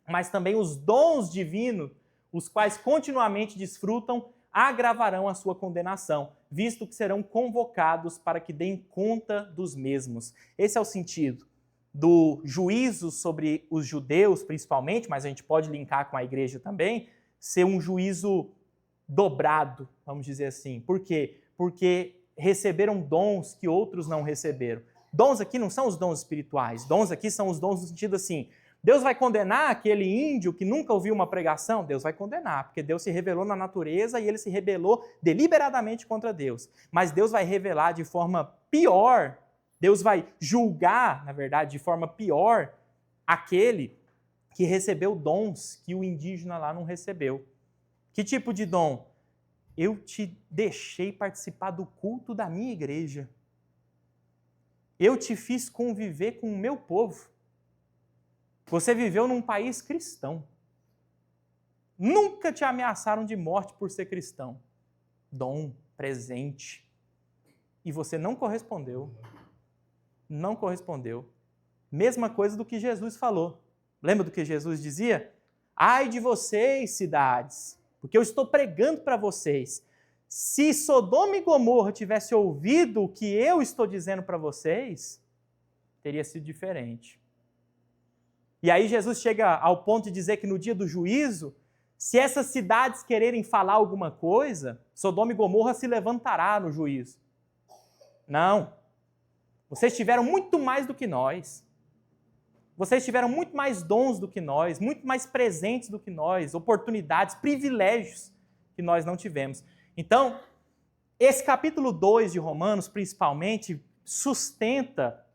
mas também os dons divinos, os quais continuamente desfrutam, agravarão a sua condenação, visto que serão convocados para que deem conta dos mesmos. Esse é o sentido do juízo sobre os judeus, principalmente, mas a gente pode linkar com a igreja também, ser um juízo dobrado, vamos dizer assim. Por quê? Porque receberam dons que outros não receberam. Dons aqui não são os dons espirituais, dons aqui são os dons no sentido assim, Deus vai condenar aquele índio que nunca ouviu uma pregação? Deus vai condenar, porque Deus se revelou na natureza e ele se rebelou deliberadamente contra Deus. Mas Deus vai revelar de forma pior, Deus vai julgar, na verdade, de forma pior, aquele que recebeu dons que o indígena lá não recebeu. Que tipo de dom? Eu te deixei participar do culto da minha igreja. Eu te fiz conviver com o meu povo. Você viveu num país cristão. Nunca te ameaçaram de morte por ser cristão. Dom, presente. E você não correspondeu. Não correspondeu. Mesma coisa do que Jesus falou. Lembra do que Jesus dizia? Ai de vocês, cidades, porque eu estou pregando para vocês. Se Sodoma e Gomorra tivesse ouvido o que eu estou dizendo para vocês, teria sido diferente. E aí Jesus chega ao ponto de dizer que no dia do juízo, se essas cidades quererem falar alguma coisa, Sodoma e Gomorra se levantará no juízo. Não. Vocês tiveram muito mais do que nós. Vocês tiveram muito mais dons do que nós, muito mais presentes do que nós, oportunidades, privilégios que nós não tivemos. Então, esse capítulo 2 de Romanos, principalmente, sustenta,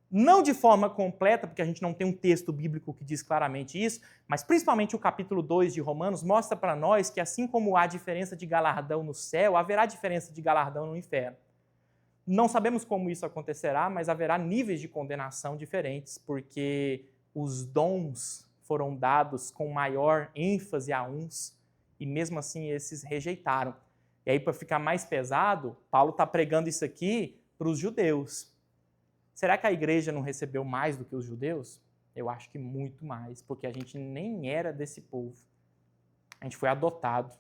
não de forma completa, porque a gente não tem um texto bíblico que diz claramente isso, mas principalmente o capítulo 2 de Romanos mostra para nós que assim como há diferença de galardão no céu, haverá diferença de galardão no inferno. Não sabemos como isso acontecerá, mas haverá níveis de condenação diferentes, porque os dons foram dados com maior ênfase a uns, e mesmo assim esses rejeitaram. E aí, para ficar mais pesado, Paulo está pregando isso aqui para os judeus. Será que a igreja não recebeu mais do que os judeus? Eu acho que muito mais, porque a gente nem era desse povo. A gente foi adotado.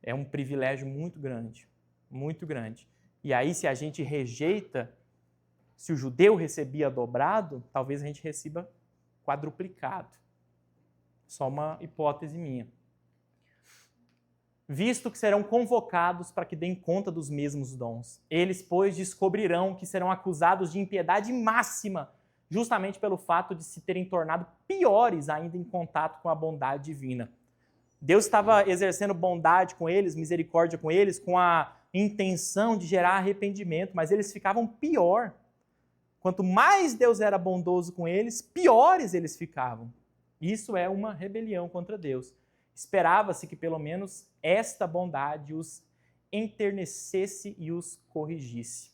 É um privilégio muito grande, muito grande. E aí, se a gente rejeita, se o judeu recebia dobrado, talvez a gente receba quadruplicado. Só uma hipótese minha. Visto que serão convocados para que deem conta dos mesmos dons. Eles, pois, descobrirão que serão acusados de impiedade máxima, justamente pelo fato de se terem tornado piores ainda em contato com a bondade divina. Deus estava exercendo bondade com eles, misericórdia com eles, com a intenção de gerar arrependimento, mas eles ficavam pior. Quanto mais Deus era bondoso com eles, piores eles ficavam. Isso é uma rebelião contra Deus. Esperava-se que pelo menos esta bondade os enternecesse e os corrigisse.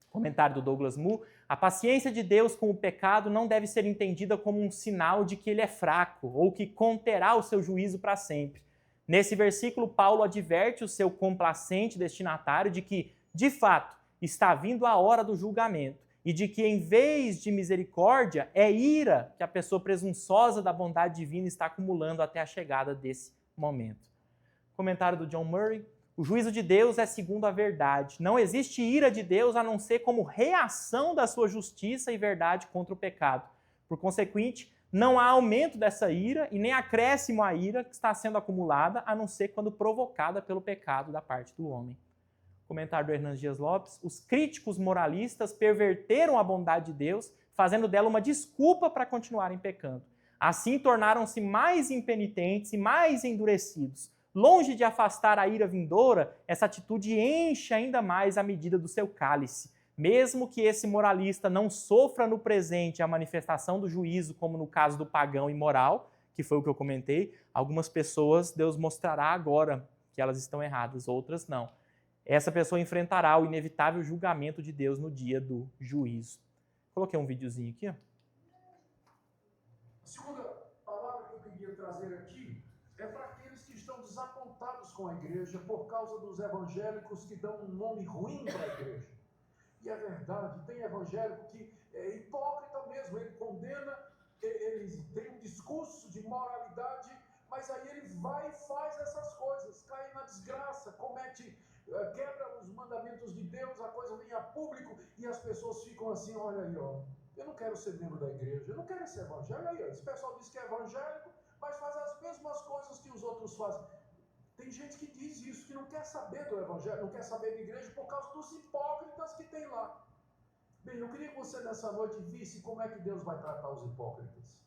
Comentário do Douglas Moo: a paciência de Deus com o pecado não deve ser entendida como um sinal de que ele é fraco ou que conterá o seu juízo para sempre. Nesse versículo, Paulo adverte o seu complacente destinatário de que, de fato, está vindo a hora do julgamento e de que, em vez de misericórdia, é ira que a pessoa presunçosa da bondade divina está acumulando até a chegada desse momento. Comentário do John Murray: o juízo de Deus é segundo a verdade. Não existe ira de Deus a não ser como reação da sua justiça e verdade contra o pecado. Por consequente, não há aumento dessa ira e nem acréscimo à ira que está sendo acumulada, a não ser quando provocada pelo pecado da parte do homem. Comentário do Hernandes Dias Lopes: os críticos moralistas perverteram a bondade de Deus, fazendo dela uma desculpa para continuarem pecando. Assim, tornaram-se mais impenitentes e mais endurecidos. Longe de afastar a ira vindoura, essa atitude enche ainda mais a medida do seu cálice. Mesmo que esse moralista não sofra no presente a manifestação do juízo, como no caso do pagão imoral, que foi o que eu comentei, algumas pessoas Deus mostrará agora que elas estão erradas, outras não. Essa pessoa enfrentará o inevitável julgamento de Deus no dia do juízo. Coloquei um videozinho aqui, ó. A segunda palavra que eu queria trazer aqui é para aqueles que estão desapontados com a igreja por causa dos evangélicos que dão um nome ruim para a igreja. E é verdade, tem evangélico que é hipócrita mesmo, ele condena, ele tem um discurso de moralidade, mas aí ele vai e faz essas coisas, cai na desgraça, quebra os mandamentos de Deus, a coisa vem a público e as pessoas ficam assim: olha aí, ó, eu não quero ser membro da igreja, eu não quero ser evangélico. Aí, ó, esse pessoal diz que é evangélico, mas faz as mesmas coisas que os outros fazem. Tem gente que diz isso, que não quer saber do evangelho, não quer saber de igreja por causa dos hipócritas que tem lá. Bem, eu queria que você nessa noite visse como é que Deus vai tratar os hipócritas.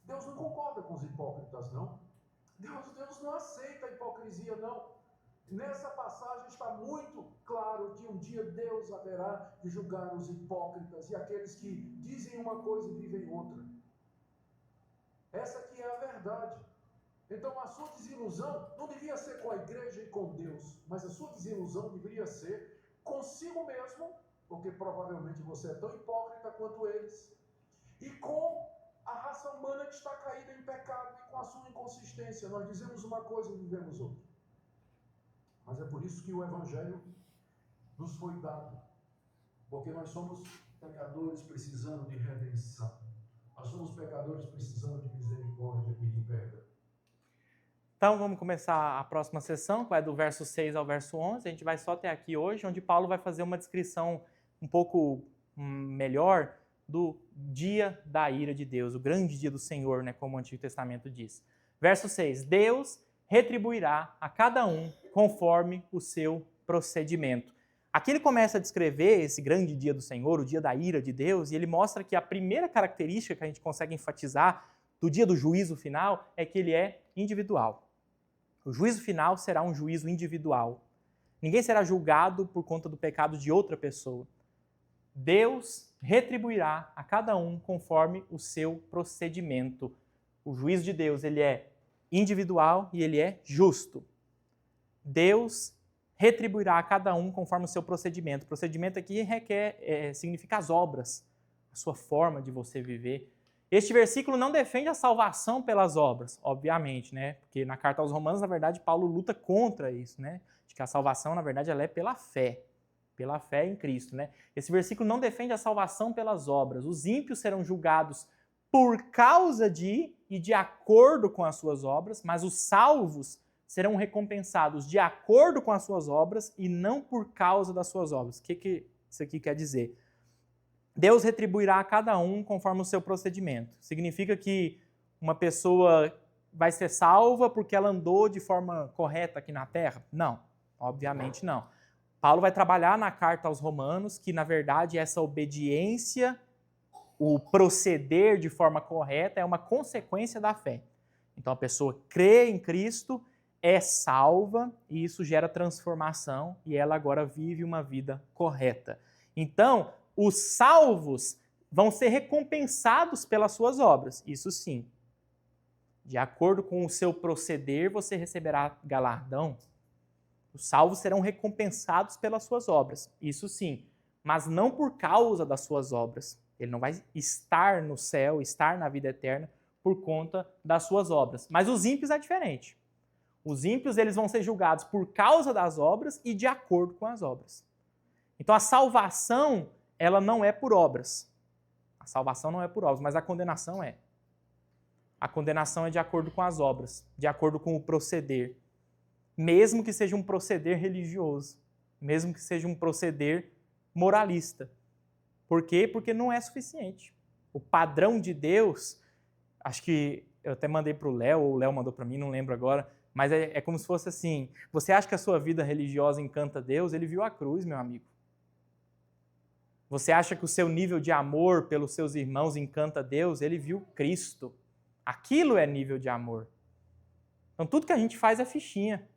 Deus não concorda com os hipócritas, não. Deus não aceita a hipocrisia, não. Nessa passagem está muito claro que um dia Deus haverá de julgar os hipócritas e aqueles que dizem uma coisa e vivem outra. Essa aqui é a verdade. Então a sua desilusão não devia ser com a igreja e com Deus, mas a sua desilusão deveria ser consigo mesmo, porque provavelmente você é tão hipócrita quanto eles, e com a raça humana que está caída em pecado e com a sua inconsistência. Nós dizemos uma coisa e vivemos outra. Mas é por isso que o Evangelho nos foi dado, porque nós somos pecadores precisando de redenção. Nós somos pecadores precisando de misericórdia e de perdão. Então vamos começar a próxima sessão, que vai do verso 6 ao verso 11. A gente vai só até aqui hoje, onde Paulo vai fazer uma descrição um pouco melhor do dia da ira de Deus, o grande dia do Senhor, né, como o Antigo Testamento diz. Verso 6: Deus retribuirá a cada um conforme o seu procedimento. Aqui ele começa a descrever esse grande dia do Senhor, o dia da ira de Deus, e ele mostra que a primeira característica que a gente consegue enfatizar do dia do juízo final é que ele é individual. O juízo final será um juízo individual. Ninguém será julgado por conta do pecado de outra pessoa. Deus retribuirá a cada um conforme o seu procedimento. O juízo de Deus, ele é individual e ele é justo. Deus retribuirá a cada um conforme o seu procedimento. O procedimento aqui significa as obras, a sua forma de você viver. Este versículo não defende a salvação pelas obras, obviamente, né? Porque na carta aos Romanos, na verdade, Paulo luta contra isso, né? De que a salvação, na verdade, ela é pela fé em Cristo, né? Esse versículo não defende a salvação pelas obras. Os ímpios serão julgados por causa de e de acordo com as suas obras, mas os salvos serão recompensados de acordo com as suas obras e não por causa das suas obras. O que isso aqui quer dizer? Deus retribuirá a cada um conforme o seu procedimento. Significa que uma pessoa vai ser salva porque ela andou de forma correta aqui na Terra? Não, obviamente não. Paulo vai trabalhar na carta aos Romanos que, na verdade, essa obediência, o proceder de forma correta é uma consequência da fé. Então a pessoa crê em Cristo, é salva e isso gera transformação e ela agora vive uma vida correta. Então, os salvos vão ser recompensados pelas suas obras, isso sim. De acordo com o seu proceder, você receberá galardão. Os salvos serão recompensados pelas suas obras, isso sim, mas não por causa das suas obras. Ele não vai estar no céu, estar na vida eterna por conta das suas obras. Mas os ímpios é diferente. Os ímpios eles vão ser julgados por causa das obras e de acordo com as obras. Então a salvação, ela não é por obras. A salvação não é por obras, mas a condenação é. A condenação é de acordo com as obras, de acordo com o proceder. Mesmo que seja um proceder religioso, mesmo que seja um proceder moralista. Por quê? Porque não é suficiente. O padrão de Deus, acho que eu até mandei para o Léo, ou o Léo mandou para mim, não lembro agora, mas é como se fosse assim, você acha que a sua vida religiosa encanta Deus? Ele viu a cruz, meu amigo. Você acha que o seu nível de amor pelos seus irmãos encanta Deus? Ele viu Cristo. Aquilo é nível de amor. Então tudo que a gente faz é fichinha.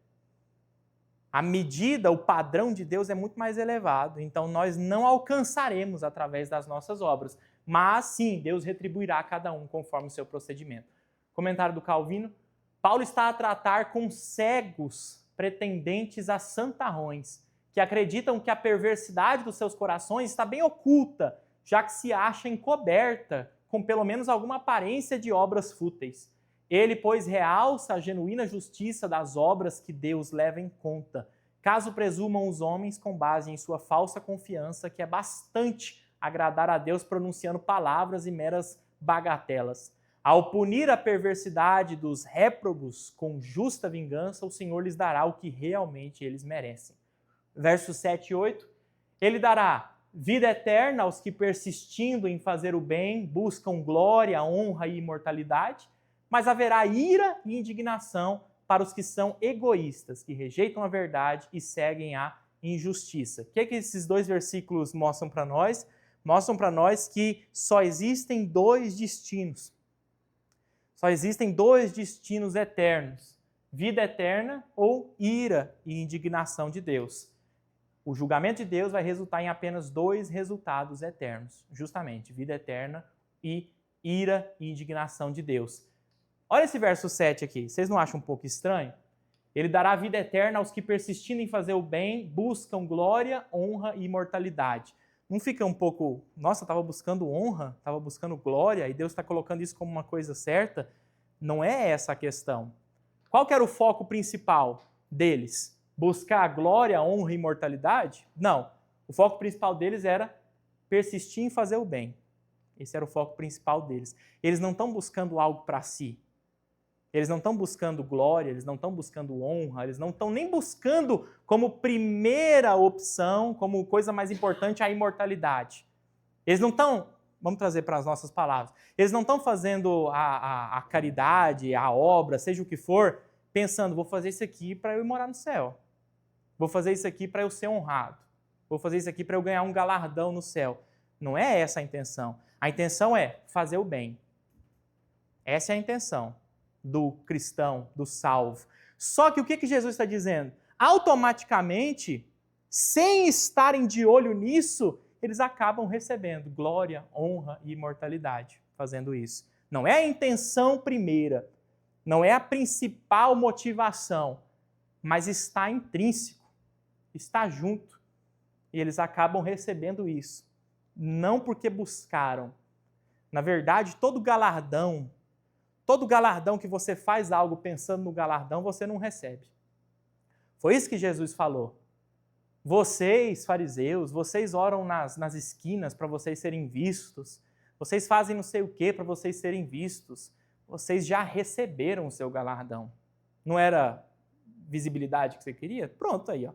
A medida, o padrão de Deus é muito mais elevado, então nós não alcançaremos através das nossas obras, mas sim, Deus retribuirá a cada um conforme o seu procedimento. Comentário do Calvino, Paulo está a tratar com cegos pretendentes a santarrões, que acreditam que a perversidade dos seus corações está bem oculta, já que se acha encoberta com pelo menos alguma aparência de obras fúteis. Ele, pois, realça a genuína justiça das obras que Deus leva em conta, caso presumam os homens com base em sua falsa confiança que é bastante agradar a Deus pronunciando palavras e meras bagatelas. Ao punir a perversidade dos réprobos com justa vingança, o Senhor lhes dará o que realmente eles merecem. Versos 7 e 8, ele dará vida eterna aos que, persistindo em fazer o bem, buscam glória, honra e imortalidade, mas haverá ira e indignação para os que são egoístas, que rejeitam a verdade e seguem a injustiça. O que esses dois versículos mostram para nós? Mostram para nós que só existem dois destinos. Só existem dois destinos eternos: vida eterna ou ira e indignação de Deus. O julgamento de Deus vai resultar em apenas dois resultados eternos, justamente, vida eterna e ira e indignação de Deus. Olha esse verso 7 aqui, vocês não acham um pouco estranho? Ele dará vida eterna aos que, persistindo em fazer o bem, buscam glória, honra e imortalidade. Não fica um pouco, nossa, estava buscando honra, estava buscando glória, e Deus está colocando isso como uma coisa certa? Não é essa a questão. Qual que era o foco principal deles? Buscar glória, honra e imortalidade? Não. O foco principal deles era persistir em fazer o bem. Esse era o foco principal deles. Eles não estão buscando algo para si. Eles não estão buscando glória, eles não estão buscando honra, eles não estão nem buscando como primeira opção, como coisa mais importante, a imortalidade. Eles não estão, vamos trazer para as nossas palavras, eles não estão fazendo a caridade, a obra, seja o que for, pensando, vou fazer isso aqui para eu ir morar no céu. Vou fazer isso aqui para eu ser honrado. Vou fazer isso aqui para eu ganhar um galardão no céu. Não é essa a intenção. A intenção é fazer o bem. Essa é a intenção do cristão, do salvo. Só que o que Jesus está dizendo? Automaticamente, sem estarem de olho nisso, eles acabam recebendo glória, honra e imortalidade fazendo isso. Não é a intenção primeira, não é a principal motivação, mas está intrínseco, está junto. E eles acabam recebendo isso. Não porque buscaram. Na verdade, todo galardão que você faz algo pensando no galardão, você não recebe. Foi isso que Jesus falou. Vocês, fariseus, vocês oram nas esquinas para vocês serem vistos. Vocês fazem não sei o que para vocês serem vistos. Vocês já receberam o seu galardão. Não era visibilidade que você queria? Pronto, aí, ó.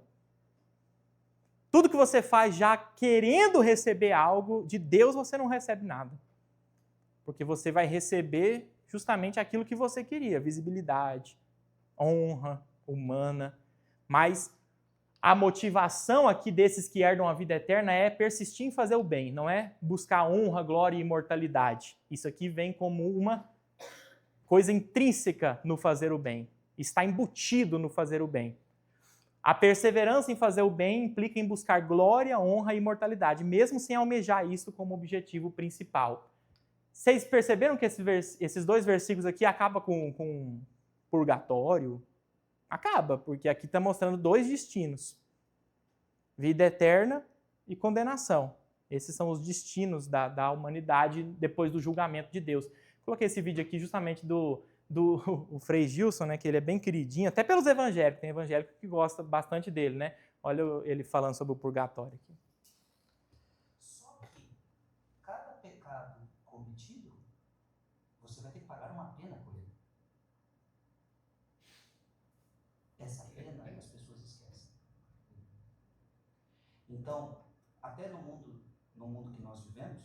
Tudo que você faz já querendo receber algo, de Deus você não recebe nada. Porque você vai receber justamente aquilo que você queria, visibilidade, honra humana. Mas a motivação aqui desses que herdam a vida eterna é persistir em fazer o bem, não é buscar honra, glória e imortalidade. Isso aqui vem como uma coisa intrínseca no fazer o bem. Está embutido no fazer o bem. A perseverança em fazer o bem implica em buscar glória, honra e imortalidade, mesmo sem almejar isso como objetivo principal. Vocês perceberam que esses dois versículos aqui acabam com purgatório, Acaba, porque aqui está mostrando dois destinos. Vida eterna e condenação. Esses são os destinos da humanidade depois do julgamento de Deus. Coloquei esse vídeo aqui justamente do o Frei Gilson, né, que ele é bem queridinho, até pelos evangélicos. Tem evangélico que gosta bastante dele, né? Olha ele falando sobre o purgatório aqui. Só que cada pecado cometido, você vai ter que pagar uma pena por ele. Essa pena as pessoas esquecem. Então, até no mundo que nós vivemos,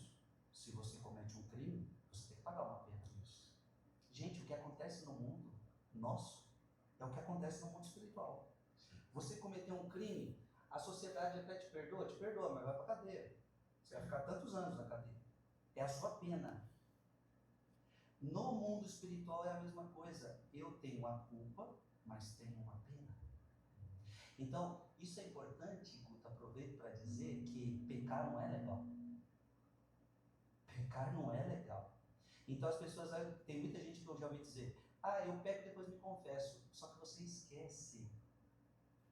se você comete um crime, você tem que pagar uma pena por isso. Gente, o que acontece no mundo nosso é o que acontece no mundo espiritual. Você cometeu um crime, a sociedade até te perdoa, mas vai para a cadeia. Você vai ficar tantos anos na cadeia. É a sua pena. No mundo espiritual é a mesma coisa. Eu tenho uma culpa, mas tenho uma pena. Então, isso é importante, Guto, aproveito para dizer que pecar não é legal. Pecar não é legal. Então as pessoas, tem muita gente que eu já ouvi dizer, eu peco e depois me confesso. Só que você esquece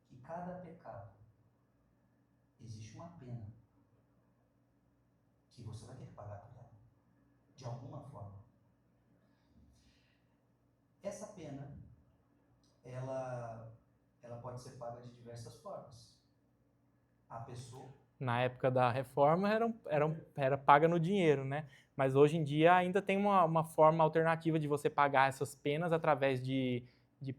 que cada pecado existe uma pena que você vai ter que pagar por ela, de alguma forma. Essa pena, ela pode ser paga de diversas formas. A pessoa... Na época da reforma era paga no dinheiro, né? Mas hoje em dia ainda tem uma forma alternativa de você pagar essas penas através de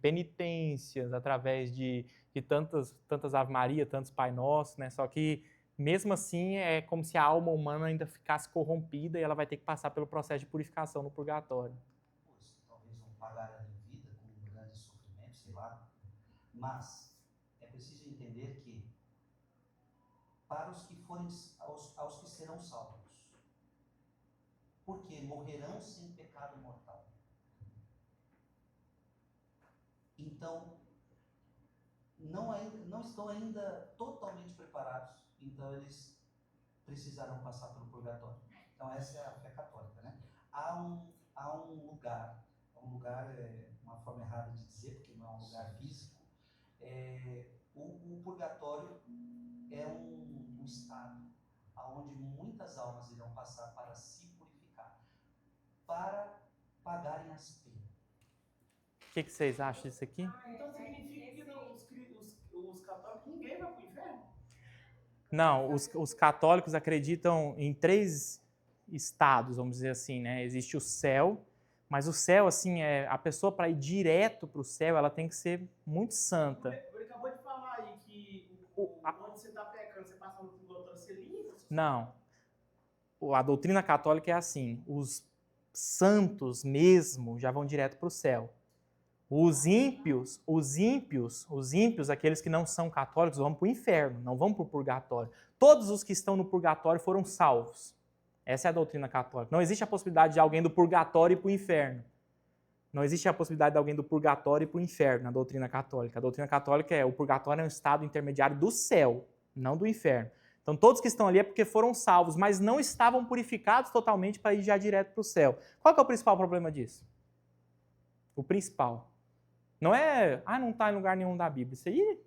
penitências, através de tantas Ave Maria, tantos Pai Nosso, né? Só que mesmo assim é como se a alma humana ainda ficasse corrompida e ela vai ter que passar pelo processo de purificação no purgatório. Talvez vão pagar ela em vida com um grande sofrimento, sei lá. Mas é preciso entender que para os que forem, aos que serão salvos, porque morrerão sem pecado mortal. Então, não estão ainda totalmente preparados, então eles precisarão passar pelo purgatório. Então essa é a fé católica, né? Há um lugar é uma forma errada de dizer, porque não é um lugar físico, o purgatório é um estado onde muitas almas irão passar para se purificar, para pagarem as penas. O que vocês acham disso aqui? Então significa que os católicos, ninguém vai para o inferno? Não, os católicos acreditam em 3 estados, vamos dizer assim, né? Existe o céu, mas o céu, assim, a pessoa para ir direto para o céu, ela tem que ser muito santa. Ele acabou de falar aí que onde você está pecando, você passa no purgatório, você limpa? Não. A doutrina católica é assim, os santos mesmo já vão direto para o céu. Os ímpios, aqueles que não são católicos, vão para o inferno, não vão para o purgatório. Todos os que estão no purgatório foram salvos. Essa é a doutrina católica. Não existe a possibilidade de alguém do purgatório ir para o inferno. Não existe a possibilidade de alguém do purgatório ir para o inferno na doutrina católica. A doutrina católica o purgatório é um estado intermediário do céu, não do inferno. Então todos que estão ali é porque foram salvos, mas não estavam purificados totalmente para ir já direto para o céu. Qual que é o principal problema disso? O principal. Não é, não está em lugar nenhum da Bíblia. Isso aí...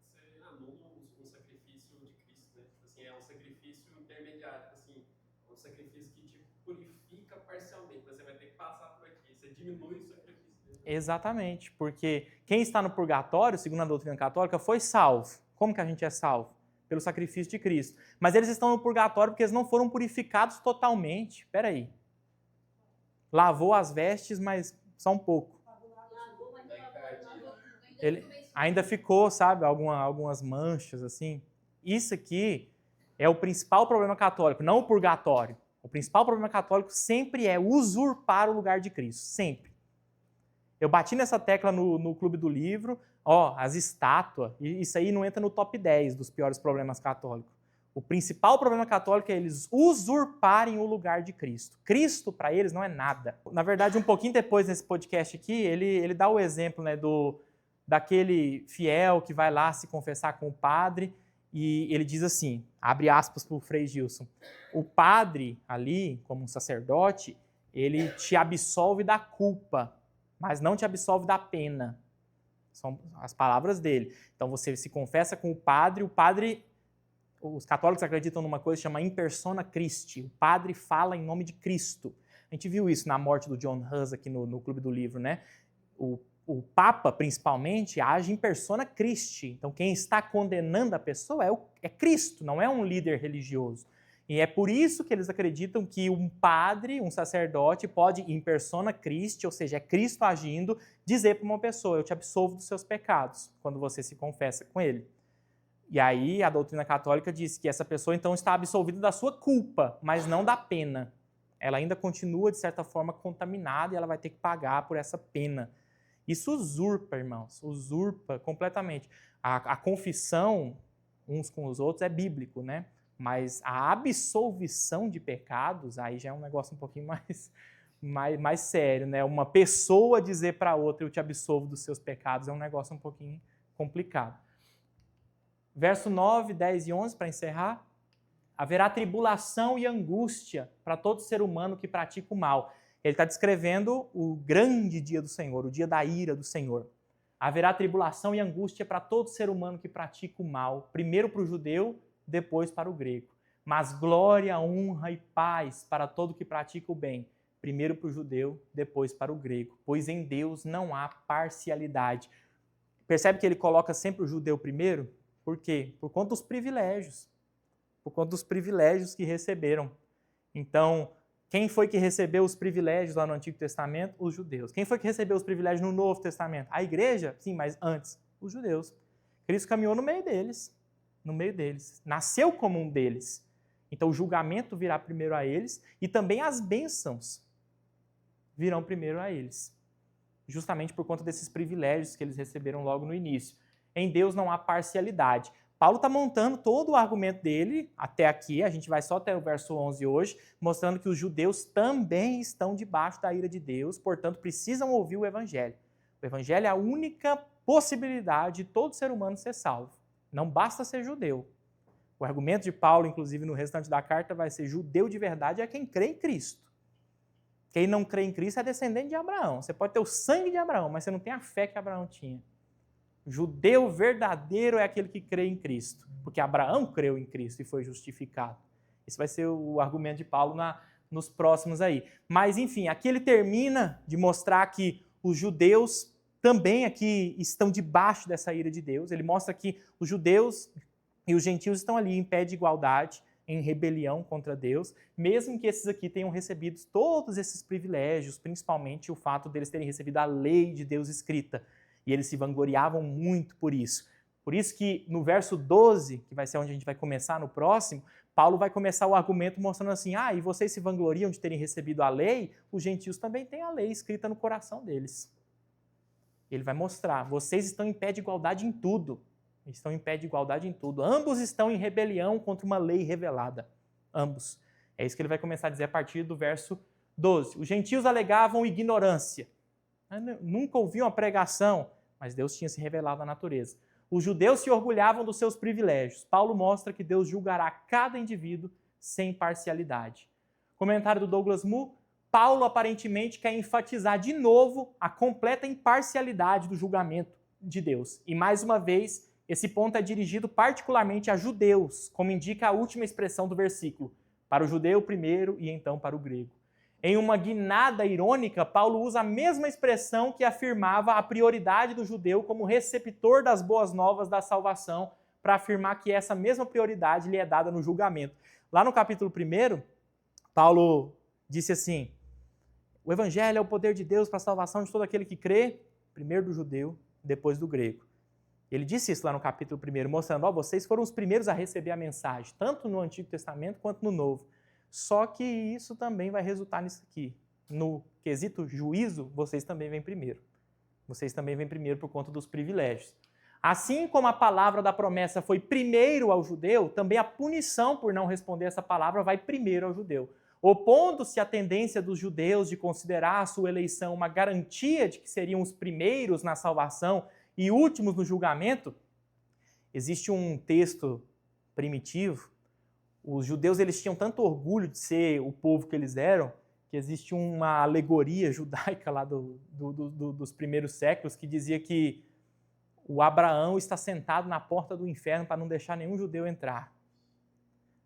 Você anula um sacrifício de Cristo, né? Assim, é um sacrifício intermediário, assim, um sacrifício que te purifica parcialmente, mas você vai ter que passar por aqui, você diminui o sacrifício. Exatamente, porque quem está no purgatório, segundo a doutrina católica, foi salvo. Como que a gente é salvo? Pelo sacrifício de Cristo. Mas eles estão no purgatório porque eles não foram purificados totalmente. Espera aí. Lavou as vestes, mas só um pouco. Ele ainda ficou, sabe, algumas manchas assim. Isso aqui é o principal problema católico, não o purgatório. O principal problema católico sempre é usurpar o lugar de Cristo, sempre. Eu bati nessa tecla no Clube do Livro, as estátuas, e isso aí não entra no top 10 dos piores problemas católicos. O principal problema católico é eles usurparem o lugar de Cristo. Cristo, para eles, não é nada. Na verdade, um pouquinho depois, nesse podcast aqui, ele dá o exemplo, né, daquele fiel que vai lá se confessar com o padre, e ele diz assim, abre aspas para o Frei Gilson, o padre ali, como um sacerdote, ele te absolve da culpa, mas não te absolve da pena. São as palavras dele. Então você se confessa com o padre, os católicos acreditam numa coisa que chama in persona Christi, o padre fala em nome de Cristo. A gente viu isso na morte do John Hus aqui no Clube do Livro, né? O Papa, principalmente, age em persona Christi. Então quem está condenando a pessoa é Cristo, não é um líder religioso. E é por isso que eles acreditam que um padre, um sacerdote, pode, in persona Christi, ou seja, é Cristo agindo, dizer para uma pessoa, eu te absolvo dos seus pecados, quando você se confessa com ele. E aí a doutrina católica diz que essa pessoa então está absolvida da sua culpa, mas não da pena. Ela ainda continua, de certa forma, contaminada e ela vai ter que pagar por essa pena. Isso usurpa, irmãos, usurpa completamente. A confissão uns com os outros é bíblico, né? Mas a absolvição de pecados, aí já é um negócio um pouquinho mais sério, né? Uma pessoa dizer para outra, eu te absolvo dos seus pecados, é um negócio um pouquinho complicado. Verso 9, 10 e 11, para encerrar. Haverá tribulação e angústia para todo ser humano que pratica o mal. Ele está descrevendo o grande dia do Senhor, o dia da ira do Senhor. Haverá tribulação e angústia para todo ser humano que pratica o mal, primeiro para o judeu, depois para o grego. Mas glória, honra e paz para todo que pratica o bem, primeiro para o judeu, depois para o grego. Pois em Deus não há parcialidade. Percebe que ele coloca sempre o judeu primeiro? Por quê? Por conta dos privilégios. Por conta dos privilégios que receberam. Então, quem foi que recebeu os privilégios lá no Antigo Testamento? Os judeus. Quem foi que recebeu os privilégios no Novo Testamento? A igreja? Sim, mas antes, os judeus. Cristo caminhou no meio deles. No meio deles. Nasceu como um deles. Então, o julgamento virá primeiro a eles e também as bênçãos virão primeiro a eles. Justamente por conta desses privilégios que eles receberam logo no início. Em Deus não há parcialidade. Paulo está montando todo o argumento dele até aqui, a gente vai só até o verso 11 hoje, mostrando que os judeus também estão debaixo da ira de Deus, portanto precisam ouvir o Evangelho. O Evangelho é a única possibilidade de todo ser humano ser salvo. Não basta ser judeu. O argumento de Paulo, inclusive no restante da carta, vai ser judeu de verdade é quem crê em Cristo. Quem não crê em Cristo é descendente de Abraão. Você pode ter o sangue de Abraão, mas você não tem a fé que Abraão tinha. Judeu verdadeiro é aquele que crê em Cristo, porque Abraão creu em Cristo e foi justificado. Esse vai ser o argumento de Paulo nos próximos aí. Mas, enfim, aqui ele termina de mostrar que os judeus também aqui estão debaixo dessa ira de Deus. Ele mostra que os judeus e os gentios estão ali em pé de igualdade, em rebelião contra Deus, mesmo que esses aqui tenham recebido todos esses privilégios, principalmente o fato deles terem recebido a lei de Deus escrita. E eles se vangloriavam muito por isso. Por isso que no verso 12, que vai ser onde a gente vai começar no próximo, Paulo vai começar o argumento mostrando assim, e vocês se vangloriam de terem recebido a lei, os gentios também têm a lei escrita no coração deles. Ele vai mostrar, vocês estão em pé de igualdade em tudo. Estão em pé de igualdade em tudo. Ambos estão em rebelião contra uma lei revelada. Ambos. É isso que ele vai começar a dizer a partir do verso 12. Os gentios alegavam ignorância. Nunca ouviam a pregação, mas Deus tinha se revelado à natureza. Os judeus se orgulhavam dos seus privilégios. Paulo mostra que Deus julgará cada indivíduo sem parcialidade. Comentário do Douglas Moo. Paulo aparentemente quer enfatizar de novo a completa imparcialidade do julgamento de Deus. E mais uma vez, esse ponto é dirigido particularmente a judeus, como indica a última expressão do versículo. Para o judeu primeiro e então para o grego. Em uma guinada irônica, Paulo usa a mesma expressão que afirmava a prioridade do judeu como receptor das boas novas da salvação, para afirmar que essa mesma prioridade lhe é dada no julgamento. Lá no capítulo 1, Paulo disse assim, o evangelho é o poder de Deus para a salvação de todo aquele que crê, primeiro do judeu, depois do grego. Ele disse isso lá no capítulo 1, mostrando, vocês foram os primeiros a receber a mensagem, tanto no Antigo Testamento quanto no Novo. Só que isso também vai resultar nisso aqui. No quesito juízo, vocês também vêm primeiro. Vocês também vêm primeiro por conta dos privilégios. Assim como a palavra da promessa foi primeiro ao judeu, também a punição por não responder essa palavra vai primeiro ao judeu. Opondo-se à tendência dos judeus de considerar a sua eleição uma garantia de que seriam os primeiros na salvação e últimos no julgamento, existe um texto primitivo. Os judeus eles tinham tanto orgulho de ser o povo que eles eram, que existe uma alegoria judaica lá dos primeiros séculos que dizia que o Abraão está sentado na porta do inferno para não deixar nenhum judeu entrar.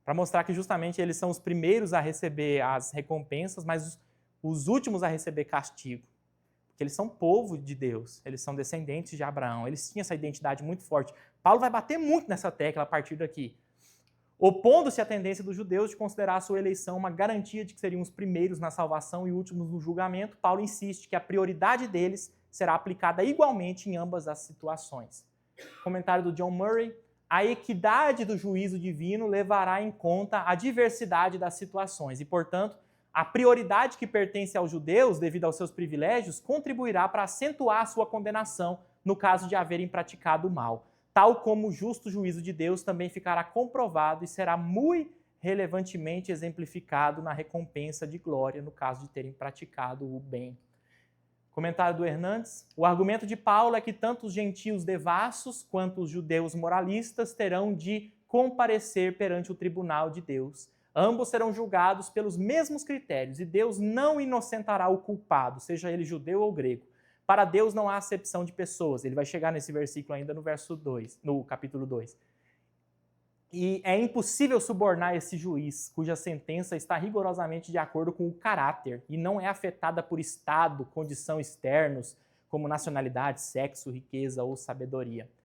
Para mostrar que justamente eles são os primeiros a receber as recompensas, mas os últimos a receber castigo. Porque eles são povo de Deus, eles são descendentes de Abraão, eles tinham essa identidade muito forte. Paulo vai bater muito nessa tecla a partir daqui. Opondo-se à tendência dos judeus de considerar a sua eleição uma garantia de que seriam os primeiros na salvação e últimos no julgamento, Paulo insiste que a prioridade deles será aplicada igualmente em ambas as situações. Comentário do John Murray: a equidade do juízo divino levará em conta a diversidade das situações e, portanto, a prioridade que pertence aos judeus, devido aos seus privilégios, contribuirá para acentuar a sua condenação no caso de haverem praticado o mal. Tal como o justo juízo de Deus também ficará comprovado e será muito relevantemente exemplificado na recompensa de glória no caso de terem praticado o bem. Comentário do Hernandes: o argumento de Paulo é que tanto os gentios devassos quanto os judeus moralistas terão de comparecer perante o tribunal de Deus. Ambos serão julgados pelos mesmos critérios e Deus não inocentará o culpado, seja ele judeu ou grego. Para Deus não há acepção de pessoas. Ele vai chegar nesse versículo ainda no verso 2, no capítulo 2. E é impossível subornar esse juiz, cuja sentença está rigorosamente de acordo com o caráter e não é afetada por estado, condição externos, como nacionalidade, sexo, riqueza ou sabedoria.